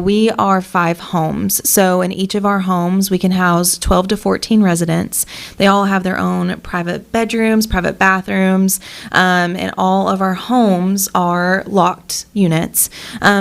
We are 5 homes. So in each of our homes, we can house 12 to 14 residents. They all have their own private bedrooms, private bathrooms, and all of our homes are locked units.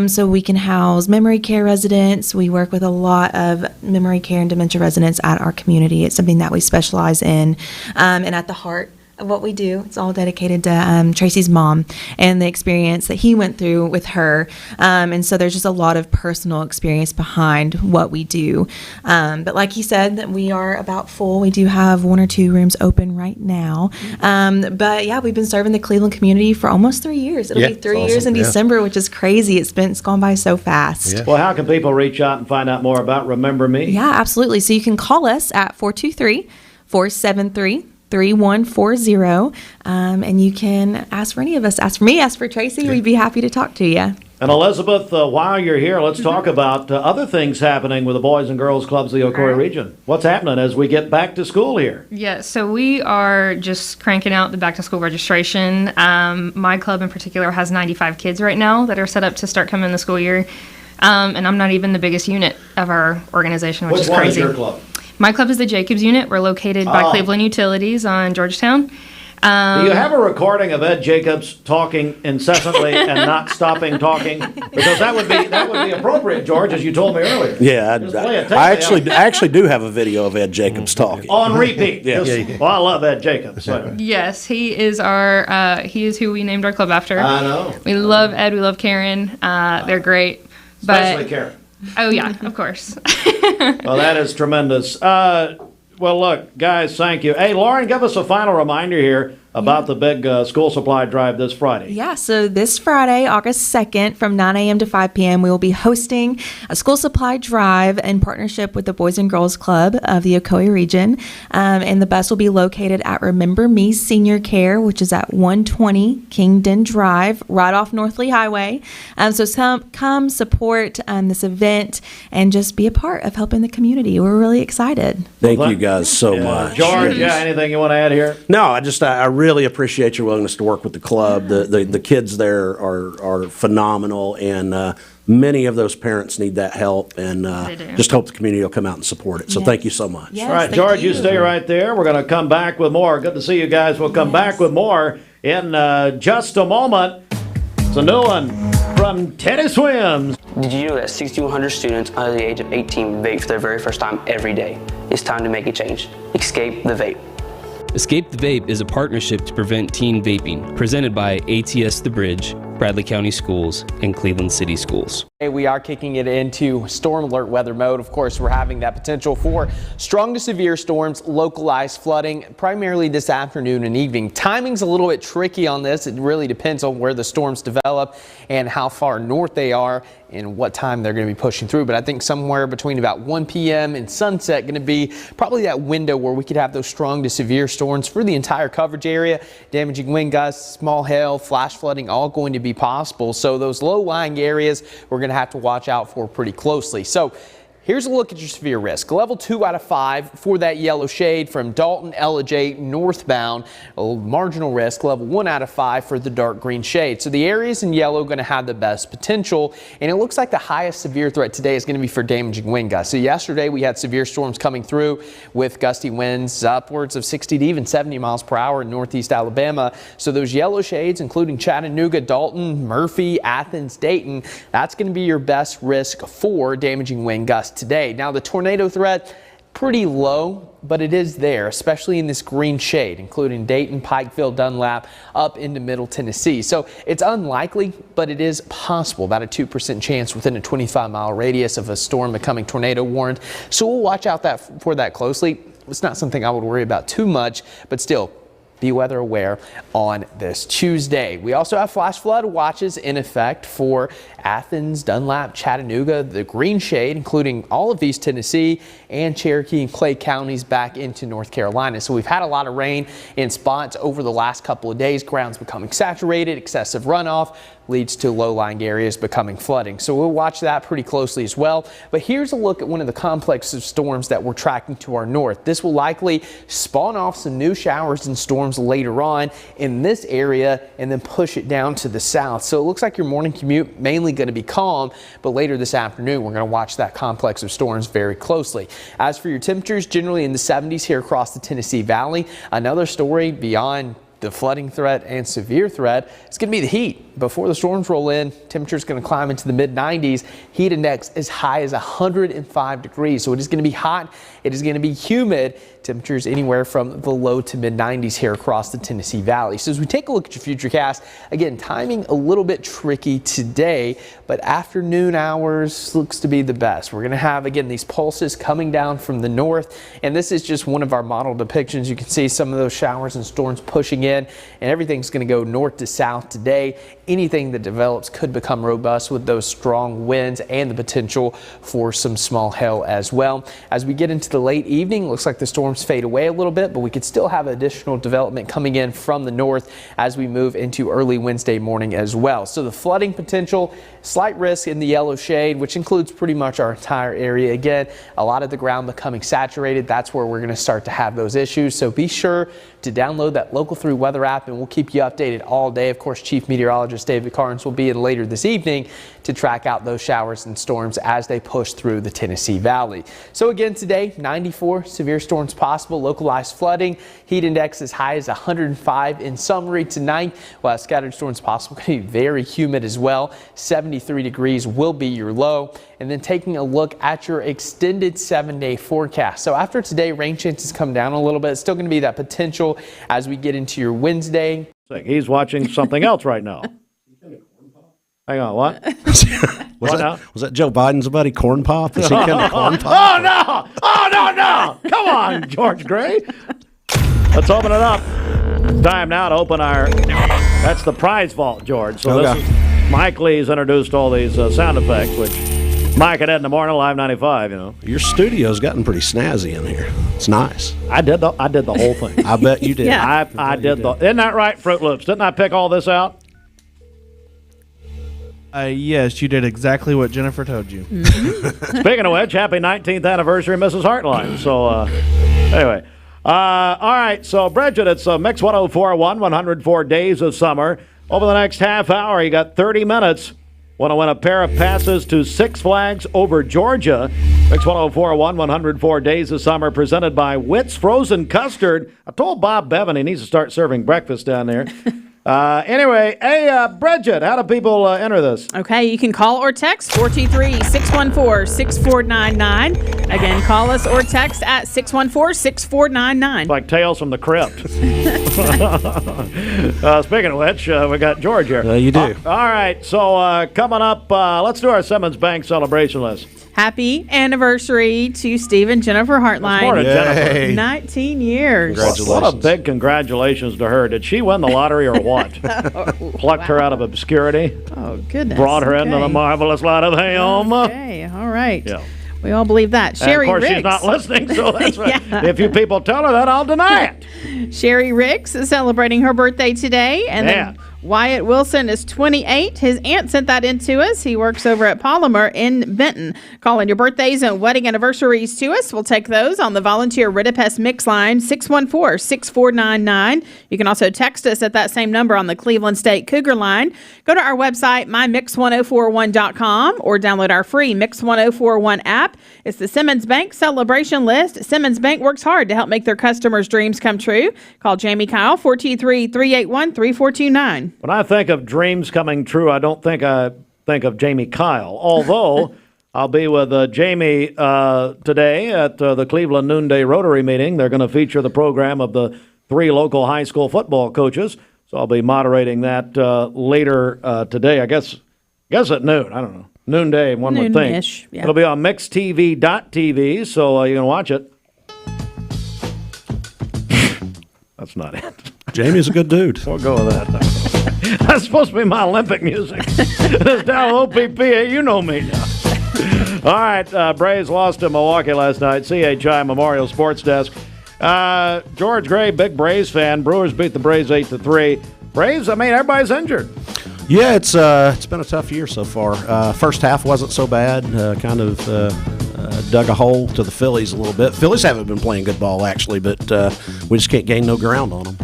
So we can house memory care residents. We work with a lot of memory care and dementia residents at our community. It's something that we specialize in. And at the heart what we do. It's all dedicated to Tracy's mom and the experience that he went through with her. And so there's just a lot of personal experience behind what we do. But like he said, that we are about full. We do have 1 or 2 rooms open right now. But yeah, we've been serving the Cleveland community for almost 3 years. It'll be 3 years in December, which is crazy. It's gone by so fast. Well, how can people reach out and find out more about Remember Me? Yeah, absolutely. So you can call us at 423-473-3140, and you can ask for any of us. Ask for me, ask for Tracy. We'd be happy to talk to you. And Elizabeth, while you're here, let's talk about other things happening with the Boys and Girls Clubs of the Ocoee region. What's happening as we get back to school here? Yeah, so we are just cranking out the back-to-school registration. My club in particular has 95 kids right now that are set up to start coming in the school year. And I'm not even the biggest unit of our organization, which is crazy. Which one is your club? My club is the Jacobs unit. We're located by Cleveland Utilities on Georgetown. Do you have a recording of Ed Jacobs talking incessantly and not stopping talking? Because that would be appropriate, George, as you told me earlier. Yeah, I actually do have a video of Ed Jacobs talking on repeat. Yes. Well, I love Ed Jacobs. So. Yes, he is he is who we named our club after. I know. We love Ed. We love Karen. They're great. Especially Karen. Oh yeah, of course. Well, that is tremendous. Well, look, guys, thank you. Hey, Lauren, give us a final reminder here about the big school supply drive this Friday. Yeah, so this Friday, August 2nd, from 9 a.m. to 5 p.m., we will be hosting a school supply drive in partnership with the Boys and Girls Club of the Ocoee region. And the bus will be located at Remember Me Senior Care, which is at 120 Kingdon Drive, right off North Lee Highway. So come support this event and just be a part of helping the community. We're really excited. Thank you guys so much. George, anything you want to add here? No, I really appreciate your willingness to work with the club. The kids there are phenomenal, and many of those parents need that help, and just hope the community will come out and support it. So thank you so much. Yes, all right, George, you stay right there. We're going to come back with more. Good to see you guys. We'll come back with more in just a moment. It's a new one from Teddy Swims. Did you know that 6,100 students under the age of 18 vape for their very first time every day? It's time to make a change. Escape the vape. Escape the Vape is a partnership to prevent teen vaping, presented by ATS The Bridge, Bradley County Schools, and Cleveland City Schools. We are kicking it into storm alert weather mode. Of course, we're having that potential for strong to severe storms, localized flooding, primarily this afternoon and evening. Timing's a little bit tricky on this. It really depends on where the storms develop and how far north they are and what time they're going to be pushing through. But I think somewhere between about 1 p.m. and sunset going to be probably that window where we could have those strong to severe storms for the entire coverage area. Damaging wind gusts, small hail, flash flooding, all going to be possible. So those low-lying areas we're going to have to watch out for pretty closely. So here's a look at your severe risk. Level 2 out of 5 for that yellow shade from Dalton, Ellijay, northbound. A marginal risk, level 1 out of 5 for the dark green shade. So the areas in yellow are going to have the best potential. And it looks like the highest severe threat today is going to be for damaging wind gusts. So yesterday we had severe storms coming through with gusty winds upwards of 60 to even 70 miles per hour in northeast Alabama. So those yellow shades, including Chattanooga, Dalton, Murphy, Athens, Dayton, that's going to be your best risk for damaging wind gusts today. Now the tornado threat, pretty low, but it is there, especially in this green shade, including Dayton, Pikeville, Dunlap, up into Middle Tennessee. So it's unlikely, but it is possible, about a 2% chance within a 25-mile radius of a storm becoming tornado warned. So we'll watch out for that closely. It's not something I would worry about too much, but still, be weather aware on this Tuesday. We also have flash flood watches in effect for Athens, Dunlap, Chattanooga, the green shade, including all of East Tennessee and Cherokee and Clay counties back into North Carolina. So we've had a lot of rain in spots over the last couple of days. Ground's becoming saturated, excessive runoff leads to low-lying areas becoming flooding. So we'll watch that pretty closely as well. But here's a look at one of the complex of storms that we're tracking to our north. This will likely spawn off some new showers and storms later on in this area and then push it down to the south. So it looks like your morning commute mainly going to be calm, but later this afternoon we're going to watch that complex of storms very closely. As for your temperatures, generally in the 70s here across the Tennessee Valley. Another story beyond the flooding threat and severe threat is going to be the heat. before the storms roll in, temperature's going to climb into the mid-90s. Heat index as high as 105 degrees. So it is going to be hot. It is going to be humid. Temperatures anywhere from the low to mid-90s here across the Tennessee Valley. So as we take a look at your futurecast, again, timing a little bit tricky today, but afternoon hours looks to be the best. We're going to have, again, these pulses coming down from the north, and this is just one of our model depictions. You can see some of those showers and storms pushing in, and everything's going to go north to south today. Anything that develops could become robust with those strong winds and the potential for some small hail as well. As we get into the late evening, looks like the storms fade away a little bit, but we could still have additional development coming in from the north as we move into early Wednesday morning as well. So the flooding potential, slight risk in the yellow shade, which includes pretty much our entire area. Again, a lot of the ground becoming saturated. That's where we're going to start to have those issues. So be sure to download that Local 3 weather app, and we'll keep you updated all day. Of course, Chief Meteorologist David Carnes will be in later this evening to track out those showers and storms as they push through the Tennessee Valley. So again, today, 94 severe storms possible, localized flooding, heat index as high as 105 in summary tonight, while scattered storms possible. Going to be very humid as well. 73 degrees will be your low. And then taking a look at your extended 7-day forecast. So after today, rain chances come down a little bit. It's still going to be that potential as we get into your Wednesday. He's watching something else right now. Hang on, what? Was that Joe Biden's buddy Corn Pop? Is he kind of Corn Pop? Oh, no! Oh, no! Come on, George Gray. Let's open it up. Time now to open our... That's the prize vault, George. So this is Mike Lee's introduced all these sound effects, which Mike and Ed in the morning, Live 95, you know. Your studio's gotten pretty snazzy in here. It's nice. I did the whole thing. I bet you did. Yeah. I did. Isn't that right, Fruit Loops? Didn't I pick all this out? Yes, you did exactly what Jennifer told you. Mm-hmm. Speaking of which, happy 19th anniversary, Mrs. Hartline. So, anyway. All right, so Bridget, it's Mix 104.1, 104 days of summer. Over the next half hour, you got 30 minutes. Want to win a pair of passes to Six Flags over Georgia. Mix 104.1, 104 days of summer, presented by Witt's Frozen Custard. I told Bob Bevan he needs to start serving breakfast down there. Anyway, hey, Bridget, how do people enter this? Okay, you can call or text 423-614-6499. Again, call us or text at 614-6499. Like Tales from the Crypt. Speaking of which, we got George here. You do. All right, so coming up, let's do our Simmons Bank celebration list. Happy anniversary to Steve and Jennifer Hartline. More to Jennifer. 19 years. Congratulations. What a big congratulations to her. Did she win the lottery or what? Plucked her out of obscurity. Oh, goodness. Brought her into the marvelous light of him. Okay, all right. Yeah. We all believe that. Sherry Riggs. Of course, she's not listening, so that's right. Yeah. If you people tell her that, I'll deny it. Sherry Riggs is celebrating her birthday today. And then Wyatt Wilson is 28. His aunt sent that in to us. He works over at Polymer in Benton. Calling your birthdays and wedding anniversaries to us. We'll take those on the volunteer Ridipest Mix line, 614-6499. You can also text us at that same number on the Cleveland State Cougar line. Go to our website, mymix1041.com, or download our free Mix 1041 app. It's the Simmons Bank celebration list. Simmons Bank works hard to help make their customers' dreams come true. Call Jamie Kyle, 423-381-3429. When I think of dreams coming true, I don't think I think of Jamie Kyle. Although I'll be with Jamie today at the Cleveland Noonday Rotary meeting. They're going to feature the program of the 3 local high school football coaches. So I'll be moderating that later today. I guess at noon. I don't know. Noonday, one would think. Yeah. It'll be on mixtv.tv, so you can watch it. That's not it. Jamie's a good dude. We'll go with that. That's supposed to be my Olympic music. It's down OPP. You know me now. All right, Braves lost to Milwaukee last night. CHI Memorial Sports Desk. George Gray, big Braves fan. Brewers beat the Braves 8-3. Braves, I mean, everybody's injured. Yeah, it's been a tough year so far. First half wasn't so bad. Kind of dug a hole to the Phillies a little bit. Phillies haven't been playing good ball, actually, but we just can't gain no ground on them.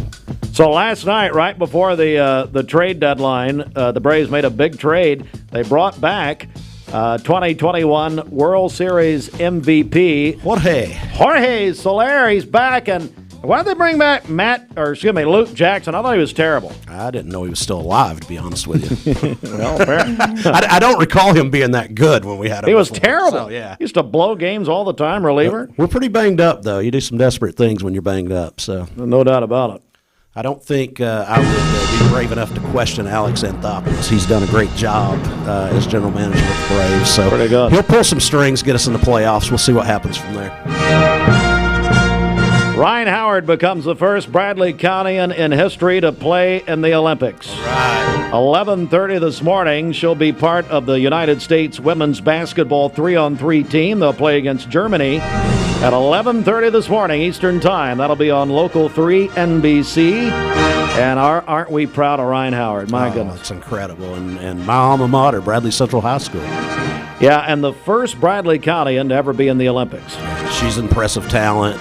So last night, right before the trade deadline, the Braves made a big trade. They brought back 2021 World Series MVP Jorge Soler. He's back, and Why'd they bring back Luke Jackson? I thought he was terrible. I didn't know he was still alive, to be honest with you. Well, apparently. I don't recall him being that good when we had him. He was before. terrible. So, yeah. He used to blow games all the time, reliever. We're pretty banged up, though. You do some desperate things when you're banged up. So no doubt about it. I don't think I would be brave enough to question Alex Anthopoulos. He's done a great job as general manager with the Braves. So pretty good. He'll pull some strings, get us in the playoffs. We'll see what happens from there. Ryan Howard becomes the first Bradley Countyan in history to play in the Olympics. All right. 11:30 this morning, she'll be part of the United States women's basketball 3-on-3 team. They'll play against Germany at 11:30 this morning Eastern Time. That'll be on Local 3 NBC. And aren't we proud of Ryan Howard? My goodness. It's incredible. And my alma mater, Bradley Central High School. Yeah, and the first Bradley Countyan to ever be in the Olympics. She's impressive talent.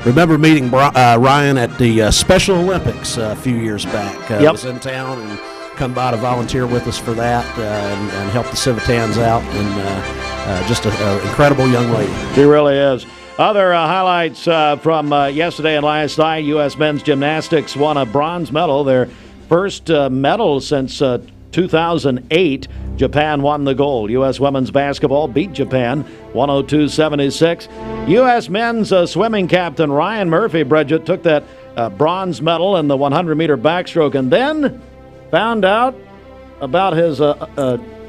Remember meeting Ryan at the Special Olympics a few years back. Was in town and come by to volunteer with us for that and help the Civitans out. And just an incredible young lady. She really is. Other highlights from yesterday and last night, U.S. men's gymnastics won a bronze medal, their first medal since 2008. Japan won the gold. U.S. women's basketball beat Japan 102-76. U.S. men's swimming captain Ryan Murphy, Bridget, took that bronze medal in the 100-meter backstroke and then found out about his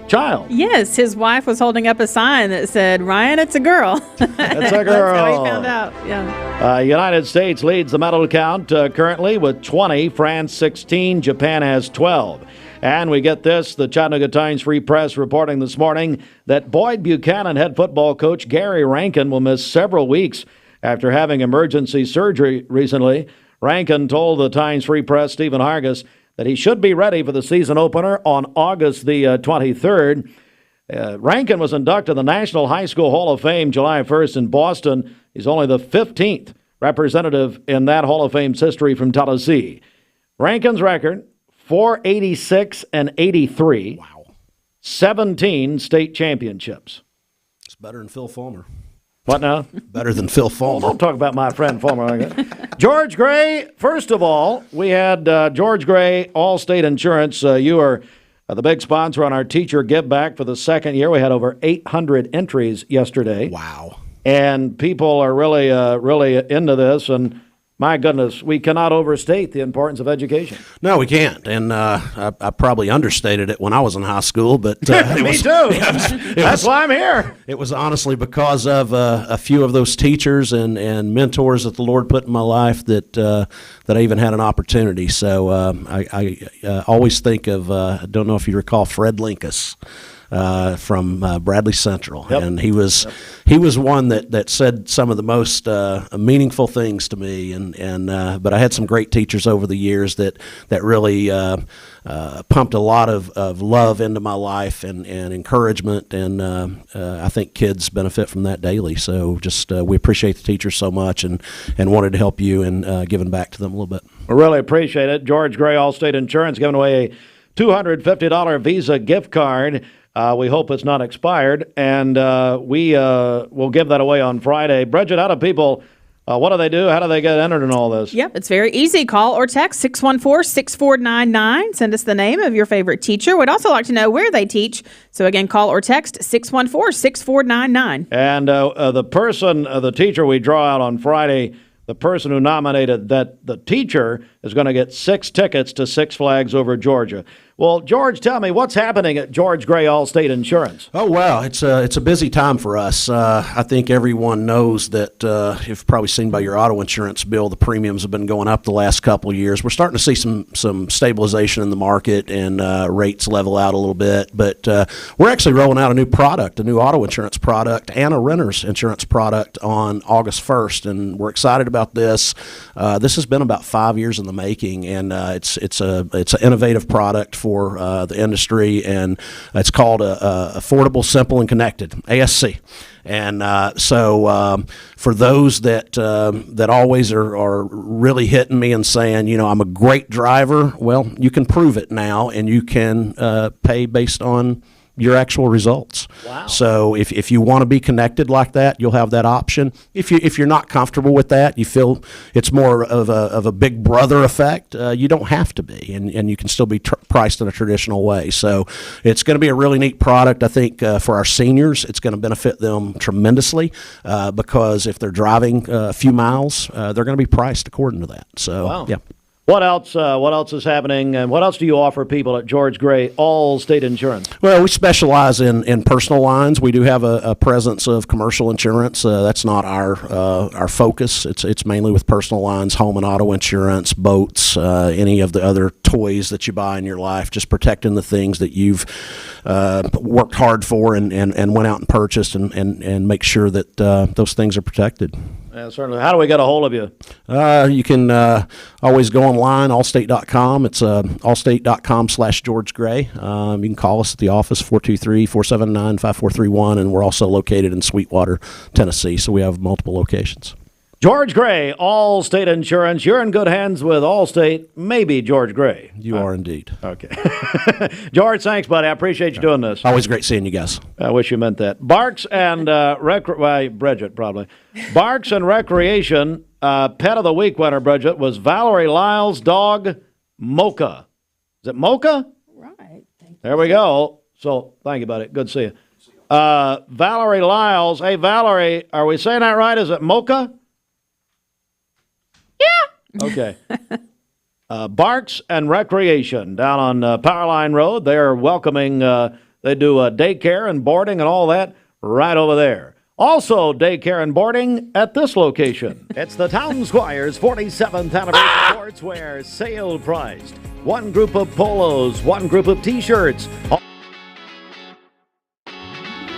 child. Yes, his wife was holding up a sign that said, "Ryan, it's a girl." It's a girl. That's how he found out. Yeah. United States leads the medal count currently with 20, France 16, Japan has 12. And we get this, the Chattanooga Times Free Press reporting this morning that Boyd Buchanan head football coach Gary Rankin will miss several weeks after having emergency surgery recently. Rankin told the Times Free Press, Stephen Hargis, that he should be ready for the season opener on August the 23rd. Rankin was inducted to the National High School Hall of Fame July 1st in Boston. He's only the 15th representative in that Hall of Fame's history from Tennessee. Rankin's record, 486-83. Wow. 17 state championships. It's better than Phil Fulmer. What now? Better than Phil Fulmer. Don't talk about my friend Fulmer like that. George Gray, first of all, we had George Gray, Allstate Insurance. You are the big sponsor on our Teacher Give Back for the second year. We had over 800 entries yesterday. Wow. And people are really into this. And my goodness, we cannot overstate the importance of education. No, we can't. And I probably understated it when I was in high school, but Me too. That's why I'm here. It was honestly because of a few of those teachers and mentors that the Lord put in my life that I even had an opportunity. So I always think of, I don't know if you recall Fred Linkus. From Bradley Central, and he was one that said some of the most meaningful things to me, but I had some great teachers over the years that really pumped a lot of love into my life and encouragement, and I think kids benefit from that daily. So just we appreciate the teachers so much, and wanted to help you in giving back to them a little bit. We really appreciate it. George Gray, Allstate Insurance, giving away a $250 Visa gift card. We hope it's not expired, and we will give that away on Friday. Bridget, how do people, what do they do? How do they get entered in all this? Yep, it's very easy. Call or text 614-6499. Send us the name of your favorite teacher. We'd also like to know where they teach. So again, call or text 614-6499. And the teacher we draw out on Friday, the person who nominated the teacher is going to get 6 tickets to Six Flags Over Georgia. Well, George, tell me, what's happening at George Gray Allstate Insurance? Oh, wow. It's a busy time for us. I think everyone knows that you've probably seen by your auto insurance bill, the premiums have been going up the last couple of years. We're starting to see some stabilization in the market and rates level out a little bit. But we're actually rolling out a new product, a new auto insurance product and a renter's insurance product on August 1st. And we're excited about this. This has been about 5 years in the making, and it's an innovative product for the industry, and it's called Affordable, Simple, and Connected, ASC. And so for those that always are really hitting me and saying, I'm a great driver, well, you can prove it now, and you can pay based on your actual results. Wow. So if you want to be connected like that, you'll have that option. If you're not comfortable with that, you feel it's more of a big brother effect, you don't have to be, and you can still be priced in a traditional way. So it's going to be a really neat product. I think for our seniors, it's going to benefit them tremendously because if they're driving a few miles, they're going to be priced according to that. So, wow. Yeah. What else? What else is happening? And what else do you offer people at George Gray All-State Insurance? Well, we specialize in personal lines. We do have a presence of commercial insurance. That's not our focus. It's mainly with personal lines, home and auto insurance, boats, any of the other toys that you buy in your life. Just protecting the things that you've worked hard for and went out and purchased, and make sure that those things are protected. Yeah, certainly. How do we get a hold of you? You can always go online, allstate.com. It's allstate.com/George Gray. You can call us at the office, 423-479-5431, and we're also located in Sweetwater, Tennessee, so we have multiple locations. George Gray, All-State Insurance. You're in good hands with Allstate, maybe George Gray. You are indeed. Okay. George, thanks, buddy. I appreciate you doing this. Always great seeing you guys. I wish you meant that. Barks and Bridget, probably. Barks and Recreation, Pet of the Week winner, Bridget, was Valerie Lyle's dog, Mocha. Is it Mocha? Right. There we go. So, thank you, buddy. Good to see you. Valerie Lyle's. Hey, Valerie, are we saying that right? Is it Mocha? Yeah. Okay. Barks and Recreation down on Powerline Road. They're welcoming, they do daycare and boarding and all that right over there. Also, daycare and boarding at this location. It's the Town Squire's 47th anniversary sportswear sale priced. One group of polos, one group of t-shirts.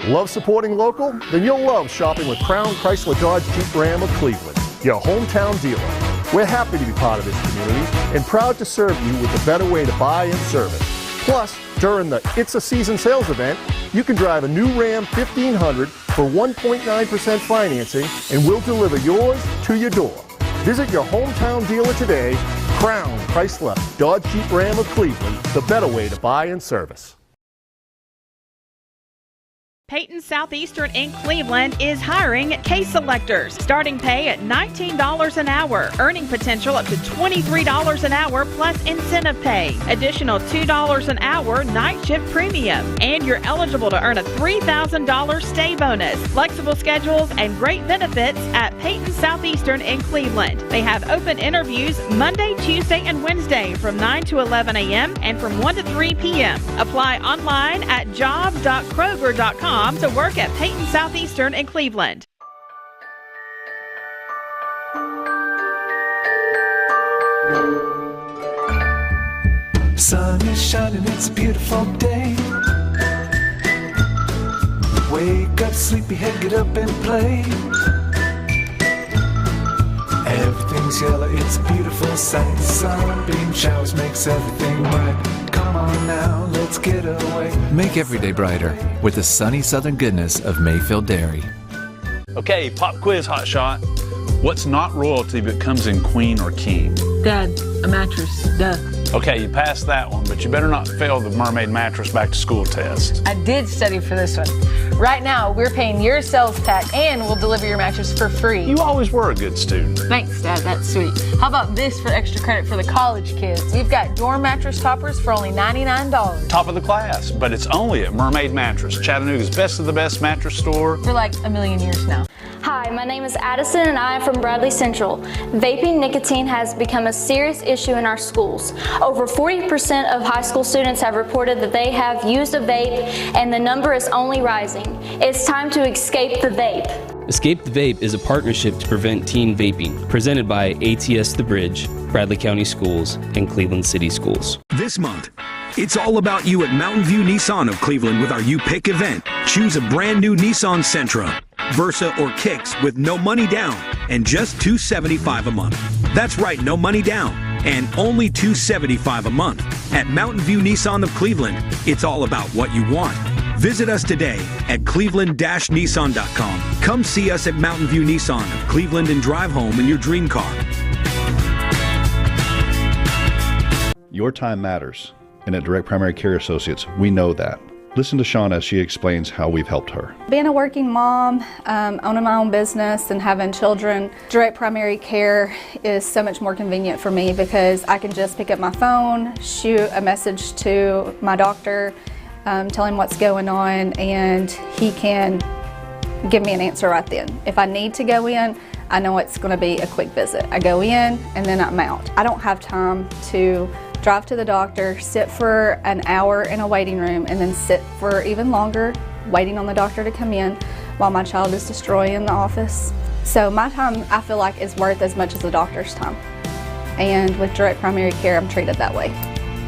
Love supporting local? Then you'll love shopping with Crown Chrysler Dodge Jeep Ram of Cleveland, your hometown dealer. We're happy to be part of this community and proud to serve you with a better way to buy and service. Plus, during the It's a Season sales event, you can drive a new Ram 1500 for 1.9% financing, and we'll deliver yours to your door. Visit your hometown dealer today. Crown Chrysler Dodge Jeep Ram of Cleveland, the better way to buy and service. Peyton Southeastern in Cleveland is hiring case selectors. Starting pay at $19 an hour. Earning potential up to $23 an hour plus incentive pay. Additional $2 an hour night shift premium. And you're eligible to earn a $3,000 stay bonus. Flexible schedules and great benefits at Peyton Southeastern in Cleveland. They have open interviews Monday, Tuesday, and Wednesday from 9 to 11 a.m. and from 1 to 3 p.m. Apply online at jobs.kroger.com to work at Peyton Southeastern in Cleveland. Sun is shining, it's a beautiful day. Wake up, sleepyhead, get up and play. Everything's yellow, it's a beautiful sight. Sunbeam showers makes everything right. Come on now, let's get away. Make every day brighter with the sunny southern goodness of Mayfield Dairy. Okay, pop quiz, hotshot. What's not royalty but comes in queen or king? Dad, a mattress, duh. Okay, you passed that one, but you better not fail the Mermaid Mattress Back to School test. I did study for this one. Right now, we're paying your sales tax and we'll deliver your mattress for free. You always were a good student. Thanks, Dad, that's sweet. How about this for extra credit for the college kids? We've got dorm mattress toppers for only $99. Top of the class, but it's only at Mermaid Mattress, Chattanooga's best of the best mattress store. For like a million years now. Hi, my name is Addison and I am from Bradley Central. Vaping nicotine has become a serious issue in our schools. Over 40% of high school students have reported that they have used a vape, and the number is only rising. It's time to escape the vape. Escape the Vape is a partnership to prevent teen vaping, presented by ATS The Bridge, Bradley County Schools, and Cleveland City Schools. This month, it's all about you at Mountain View Nissan of Cleveland with our You Pick event. Choose a brand new Nissan Sentra, Versa, or Kicks with no money down and just $275 a month. That's right, no money down and only $275 a month. At Mountain View Nissan of Cleveland, it's all about what you want. Visit us today at cleveland-nissan.com. Come see us at Mountain View Nissan of Cleveland and drive home in your dream car. Your time matters, and at Direct Primary Care Associates, we know that. Listen to Shauna as she explains how we've helped her. Being a working mom, owning my own business and having children, direct primary care is so much more convenient for me because I can just pick up my phone, shoot a message to my doctor, tell him what's going on, and he can give me an answer right then. If I need to go in, I know it's going to be a quick visit. I go in and then I'm out. I don't have time to drive to the doctor, sit for an hour in a waiting room, and then sit for even longer waiting on the doctor to come in while my child is destroying the office. So my time, I feel like, is worth as much as the doctor's time. And with direct primary care, I'm treated that way.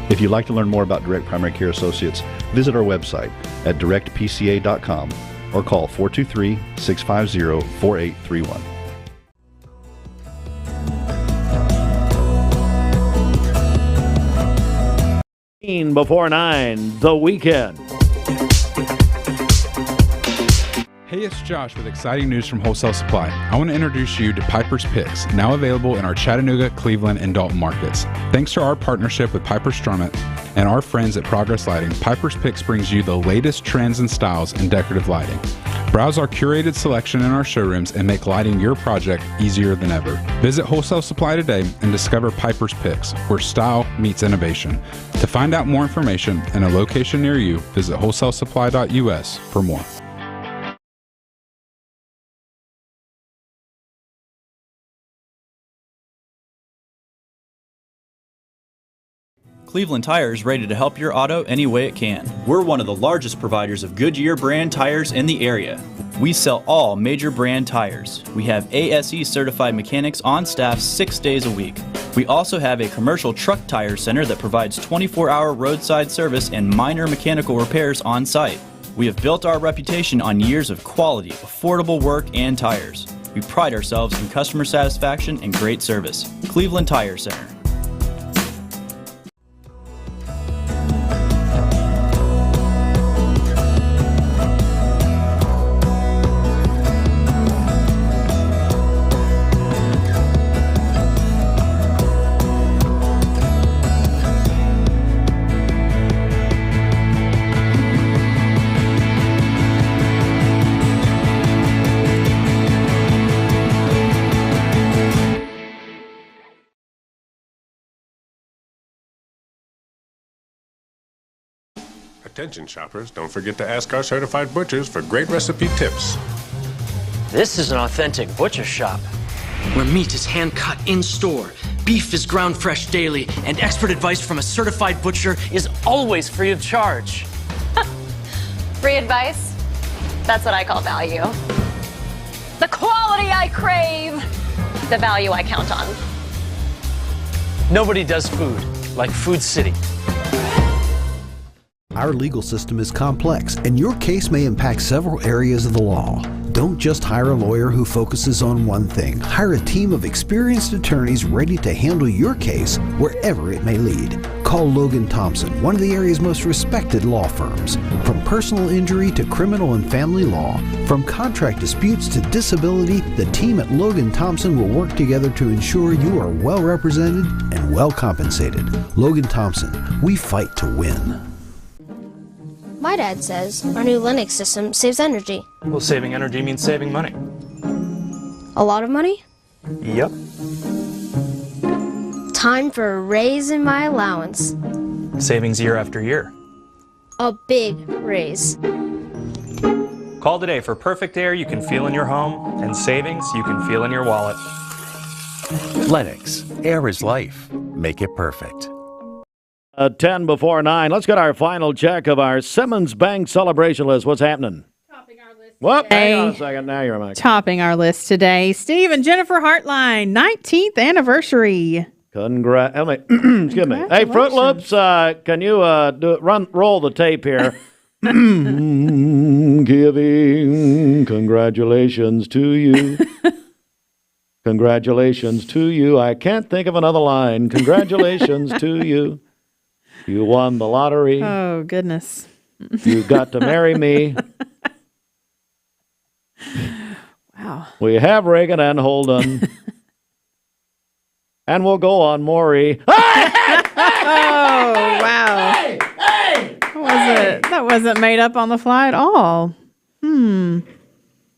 If you'd like to learn more about Direct Primary Care Associates, visit our website at directpca.com or call 423-650-4831. Before 9, The Weekend. Hey, it's Josh with exciting news from Wholesale Supply. I want to introduce you to Piper's Picks, now available in our Chattanooga, Cleveland, and Dalton markets. Thanks to our partnership with Piper Strummett and our friends at Progress Lighting, Piper's Picks brings you the latest trends and styles in decorative lighting. Browse our curated selection in our showrooms and make lighting your project easier than ever. Visit Wholesale Supply today and discover Piper's Picks, where style meets innovation. To find out more information and a location near you, visit wholesalesupply.us for more. Cleveland Tire is ready to help your auto any way it can. We're one of the largest providers of Goodyear brand tires in the area. We sell all major brand tires. We have ASE certified mechanics on staff 6 days a week. We also have a commercial truck tire center that provides 24-hour roadside service and minor mechanical repairs on site. We have built our reputation on years of quality, affordable work and tires. We pride ourselves in customer satisfaction and great service. Cleveland Tire Center. Attention shoppers, don't forget to ask our certified butchers for great recipe tips. This is an authentic butcher shop, where meat is hand-cut in-store, beef is ground fresh daily, and expert advice from a certified butcher is always free of charge. Free advice? That's what I call value. The quality I crave, the value I count on. Nobody does food like Food City. Our legal system is complex, and your case may impact several areas of the law. Don't just hire a lawyer who focuses on one thing. Hire a team of experienced attorneys ready to handle your case wherever it may lead. Call Logan Thompson, one of the area's most respected law firms. From personal injury to criminal and family law, from contract disputes to disability, the team at Logan Thompson will work together to ensure you are well represented and well compensated. Logan Thompson, we fight to win. My dad says our new Linux system saves energy. Well, saving energy means saving money. A lot of money? Yep. Time for a raise in my allowance. Savings year after year. A big raise. Call today for perfect air you can feel in your home and savings you can feel in your wallet. Lennox, air is life. Make it perfect. 10 before 9. Let's get our final check of our Simmons Bank celebration list. What's happening? Topping our list. Whoop, hang on a second. Now you're Mike. Topping our list today, Steve and Jennifer Hartline, 19th anniversary. Excuse me. Hey, Fruit Loops, can you roll the tape here? Giving congratulations to you. Congratulations to you. I can't think of another line. Congratulations to you. You won the lottery. Oh, goodness. You got to marry me. Wow. We have Reagan and Holden. And we'll go on Maury. Oh, wow. Hey! That wasn't made up on the fly at all.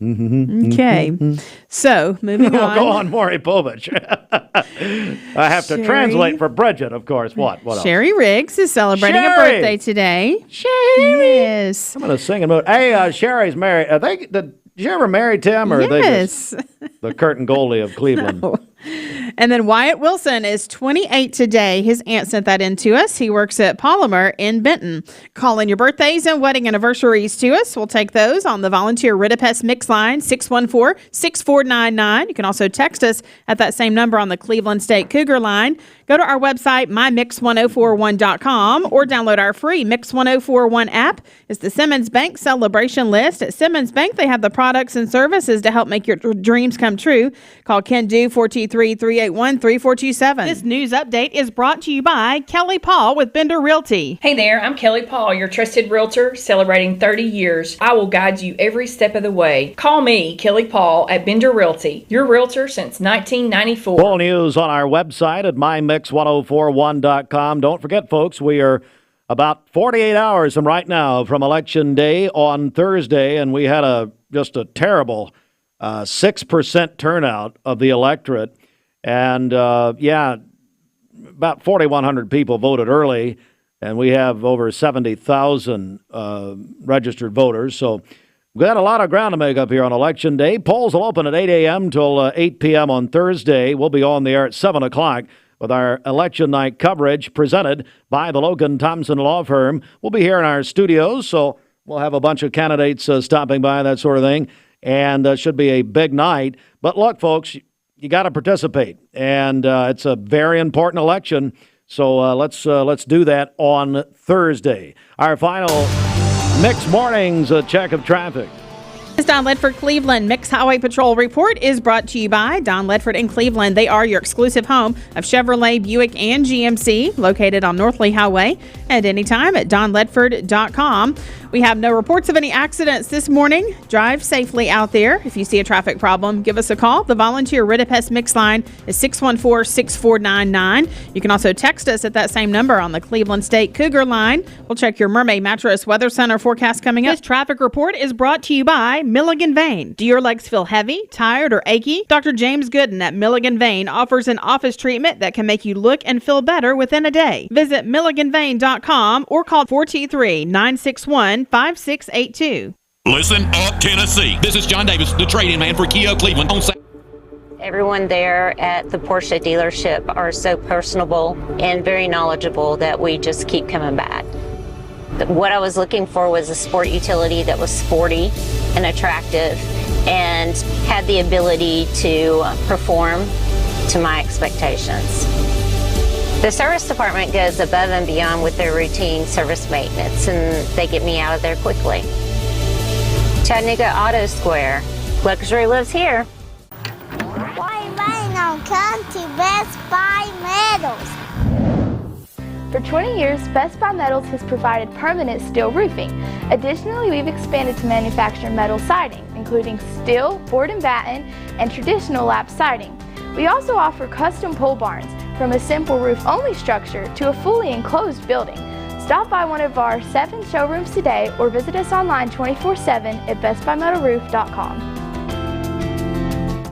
Okay. So, moving on. Go on, Maury Povich. I have to translate for Bridget, of course. What else? Sherry Riggs is celebrating a birthday today. Sherry! Yes. I'm in a singing mood. Hey, Sherry's married. Did you ever marry Tim, or are they just the Curtin Goldie of Cleveland? No. And then Wyatt Wilson is 28 today. His aunt sent that in to us. He works at Polymer in Benton. Call in your birthdays and wedding anniversaries to us. We'll take those on the volunteer Ritapest Mix line, 614-6499. You can also text us at that same number on the Cleveland State Cougar line. Go to our website, mymix1041.com, or download our free Mix 1041 app. It's the Simmons Bank celebration list. At Simmons Bank, they have the products and services to help make your dreams come true. Call Ken Do 423-381-3427. This news update is brought to you by Kelly Paul with Bender Realty. Hey there, I'm Kelly Paul, your trusted realtor, celebrating 30 years. I will guide you every step of the way. Call me, Kelly Paul, at Bender Realty, your realtor since 1994. Full news on our website at mymix1041.com. Don't forget, folks, we are about 48 hours from right now from Election Day on Thursday, and we had just a terrible 6% turnout of the electorate. And, about 4,100 people voted early, and we have over 70,000 registered voters. So we got a lot of ground to make up here on Election Day. Polls will open at 8 a.m. till 8 p.m. on Thursday. We'll be on the air at 7 o'clock with our election night coverage presented by the Logan Thompson Law Firm. We'll be here in our studios, so we'll have a bunch of candidates stopping by, that sort of thing, and should be a big night. But look, folks, you got to participate, and it's a very important election, so let's do that on Thursday. Our final Mix Mornings check of traffic. This Don Ledford Cleveland Mix Highway Patrol Report is brought to you by Don Ledford in Cleveland. They are your exclusive home of Chevrolet, Buick, and GMC, located on North Lee Highway at any time at donledford.com. We have no reports of any accidents this morning. Drive safely out there. If you see a traffic problem, give us a call. The volunteer Ritapest Mix line is 614-6499. You can also text us at that same number on the Cleveland State Cougar line. We'll check your Mermaid Mattress Weather Center forecast coming up. This traffic report is brought to you by Milligan Vein. Do your legs feel heavy, tired, or achy? Dr. James Gooden at Milligan Vein offers an office treatment that can make you look and feel better within a day. Visit milliganvein.com or call 423-961-5682. Listen up, Tennessee. This is John Davis, the trading man for Kia Cleveland. Everyone there at the Porsche dealership are so personable and very knowledgeable that we just keep coming back. What I was looking for was a sport utility that was sporty and attractive and had the ability to perform to my expectations. The service department goes above and beyond with their routine service maintenance, and they get me out of there quickly. Chattanooga Auto Square. Luxury lives here. Why rain on come to Best Buy Metals? For 20 years, Best Buy Metals has provided permanent steel roofing. Additionally, we've expanded to manufacture metal siding, including steel, board and batten, and traditional lap siding. We also offer custom pole barns, from a simple roof-only structure to a fully enclosed building. Stop by one of our 7 showrooms today or visit us online 24/7 at bestbuymetalroof.com.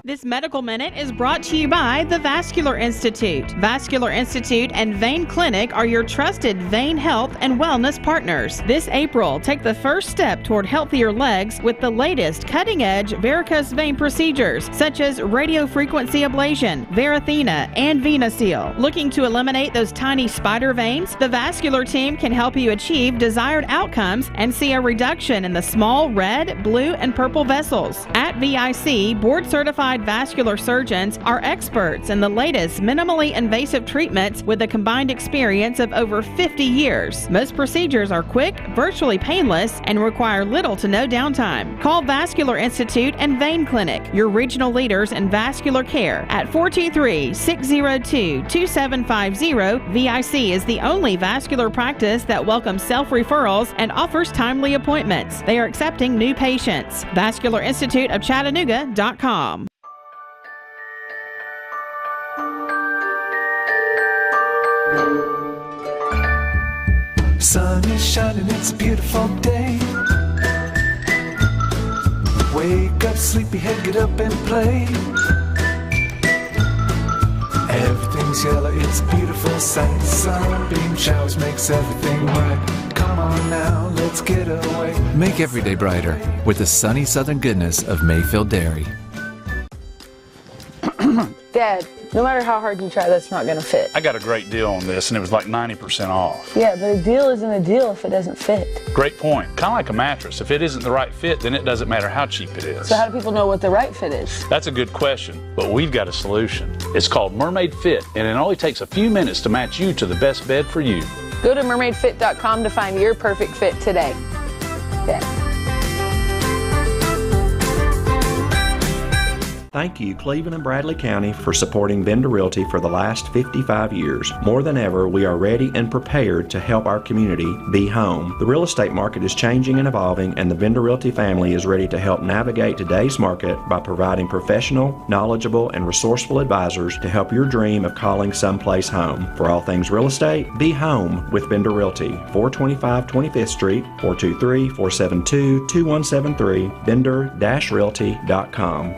This Medical Minute is brought to you by the Vascular Institute. Vascular Institute and Vein Clinic are your trusted vein health and wellness partners. This April, take the first step toward healthier legs with the latest cutting-edge varicose vein procedures, such as radiofrequency ablation, Varithena, and VenaSeal. Looking to eliminate those tiny spider veins? The Vascular team can help you achieve desired outcomes and see a reduction in the small red, blue, and purple vessels. At VIC, board-certified vascular surgeons are experts in the latest minimally invasive treatments with a combined experience of over 50 years. Most procedures are quick, virtually painless, and require little to no downtime. Call Vascular Institute and Vein Clinic, your regional leaders in vascular care, at 423-602-2750. VIC is the only vascular practice that welcomes self-referrals and offers timely appointments. They are accepting new patients. VascularInstituteofChattanooga.com. sun is shining, it's a beautiful day. Wake up, sleepyhead, get up and play. Everything's yellow, it's a beautiful sight. Sunbeam showers makes everything right. Come on now, let's get away. Make every day brighter with the sunny southern goodness of Mayfield Dairy. Dad, no matter how hard you try, that's not going to fit. I got a great deal on this, and it was like 90% off. Yeah, but a deal isn't a deal if it doesn't fit. Great point. Kind of like a mattress. If it isn't the right fit, then it doesn't matter how cheap it is. So how do people know what the right fit is? That's a good question, but we've got a solution. It's called Mermaid Fit, and it only takes a few minutes to match you to the best bed for you. Go to mermaidfit.com to find your perfect fit today. Dad. Thank you, Cleveland and Bradley County, for supporting Vendor Realty for the last 55 years. More than ever, we are ready and prepared to help our community be home. The real estate market is changing and evolving, and the Vendor Realty family is ready to help navigate today's market by providing professional, knowledgeable, and resourceful advisors to help your dream of calling someplace home. For all things real estate, be home with Vendor Realty, 425 25th Street, 423-472-2173, vendor-realty.com.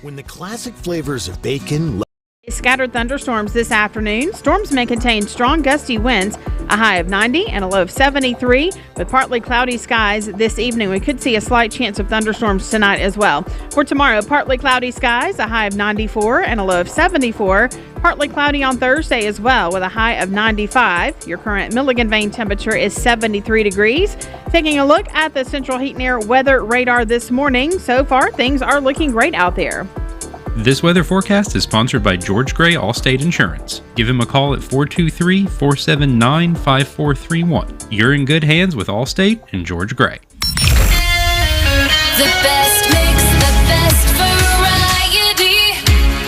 When the classic flavors of bacon... Scattered thunderstorms this afternoon. Storms may contain strong gusty winds, a high of 90 and a low of 73. With partly cloudy skies this evening, we could see a slight chance of thunderstorms tonight as well. For tomorrow, partly cloudy skies, a high of 94 and a low of 74. Partly cloudy on Thursday as well, with a high of 95. Your current Milligan Vein temperature is 73 degrees. Taking a look at the Central Heat and Air weather radar this morning. So far, things are looking great out there. This weather forecast is sponsored by George Gray Allstate Insurance. Give him a call at 423-479-5431. You're in good hands with Allstate and George Gray. The best mix, the best variety.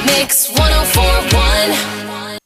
Mix 104.1.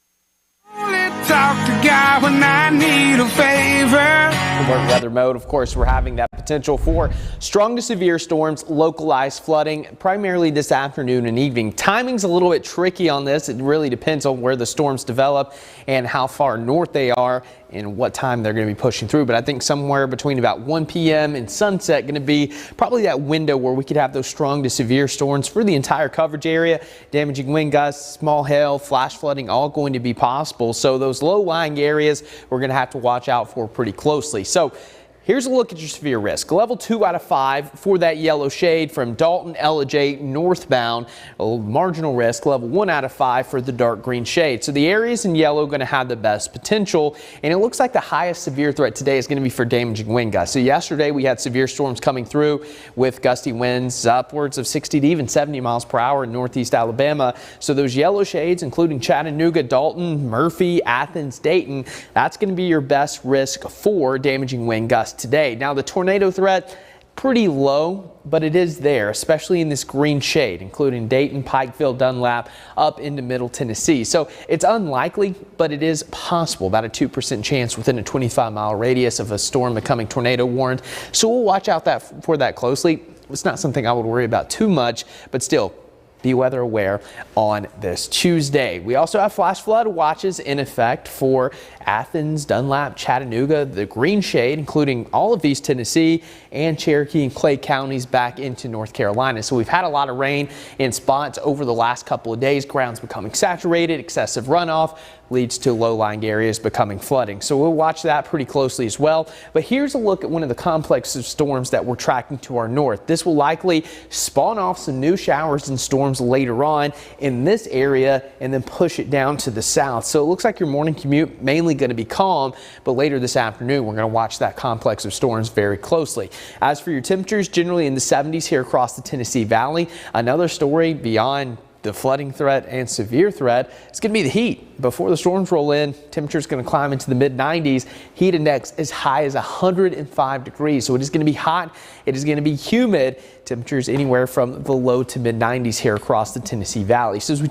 Talk to God when I need a favor. Weather mode, of course, we're having that potential for strong to severe storms, localized flooding, primarily this afternoon and evening. Timing's a little bit tricky on this. It really depends on where the storms develop and how far north they are and what time they're going to be pushing through. But I think somewhere between about 1 p.m. and sunset going to be probably that window where we could have those strong to severe storms for the entire coverage area. Damaging wind gusts, small hail, flash flooding, all going to be possible. So those low-lying areas we're going to have to watch out for pretty closely. So here's a look at your severe risk. Level 2 out of 5 for that yellow shade from Dalton, Ellijay, northbound. Marginal risk, level 1 out of 5 for the dark green shade. So the areas in yellow are going to have the best potential. And it looks like the highest severe threat today is going to be for damaging wind gusts. So yesterday we had severe storms coming through with gusty winds upwards of 60 to even 70 miles per hour in northeast Alabama. So those yellow shades, including Chattanooga, Dalton, Murphy, Athens, Dayton, that's going to be your best risk for damaging wind gusts today. Now the tornado threat, pretty low, but it is there, especially in this green shade, including Dayton, Pikeville, Dunlap, up into Middle Tennessee. So it's unlikely, but it is possible. About a 2% chance within a 25-mile radius of a storm becoming tornado warned. So we'll watch out for that closely. It's not something I would worry about too much, but still, be weather aware on this Tuesday. We also have flash flood watches in effect for Athens, Dunlap, Chattanooga, the green shade, including all of East Tennessee and Cherokee and Clay counties back into North Carolina. So we've had a lot of rain in spots over the last couple of days. Ground's becoming saturated, excessive runoff leads to low-lying areas becoming flooding. So we'll watch that pretty closely as well. But here's a look at one of the complex of storms that we're tracking to our north. This will likely spawn off some new showers and storms later on in this area and then push it down to the south. So it looks like your morning commute mainly going to be calm, but later this afternoon we're going to watch that complex of storms very closely. As for your temperatures, generally in the 70s here across the Tennessee Valley. Another story beyond the flooding threat and severe threat, it's going to be the heat. Before the storms roll in, temperature is going to climb into the mid-90s. Heat index as high as 105 degrees. So it is going to be hot. It is going to be humid. Temperatures anywhere from the low to mid-90s here across the Tennessee Valley. So as we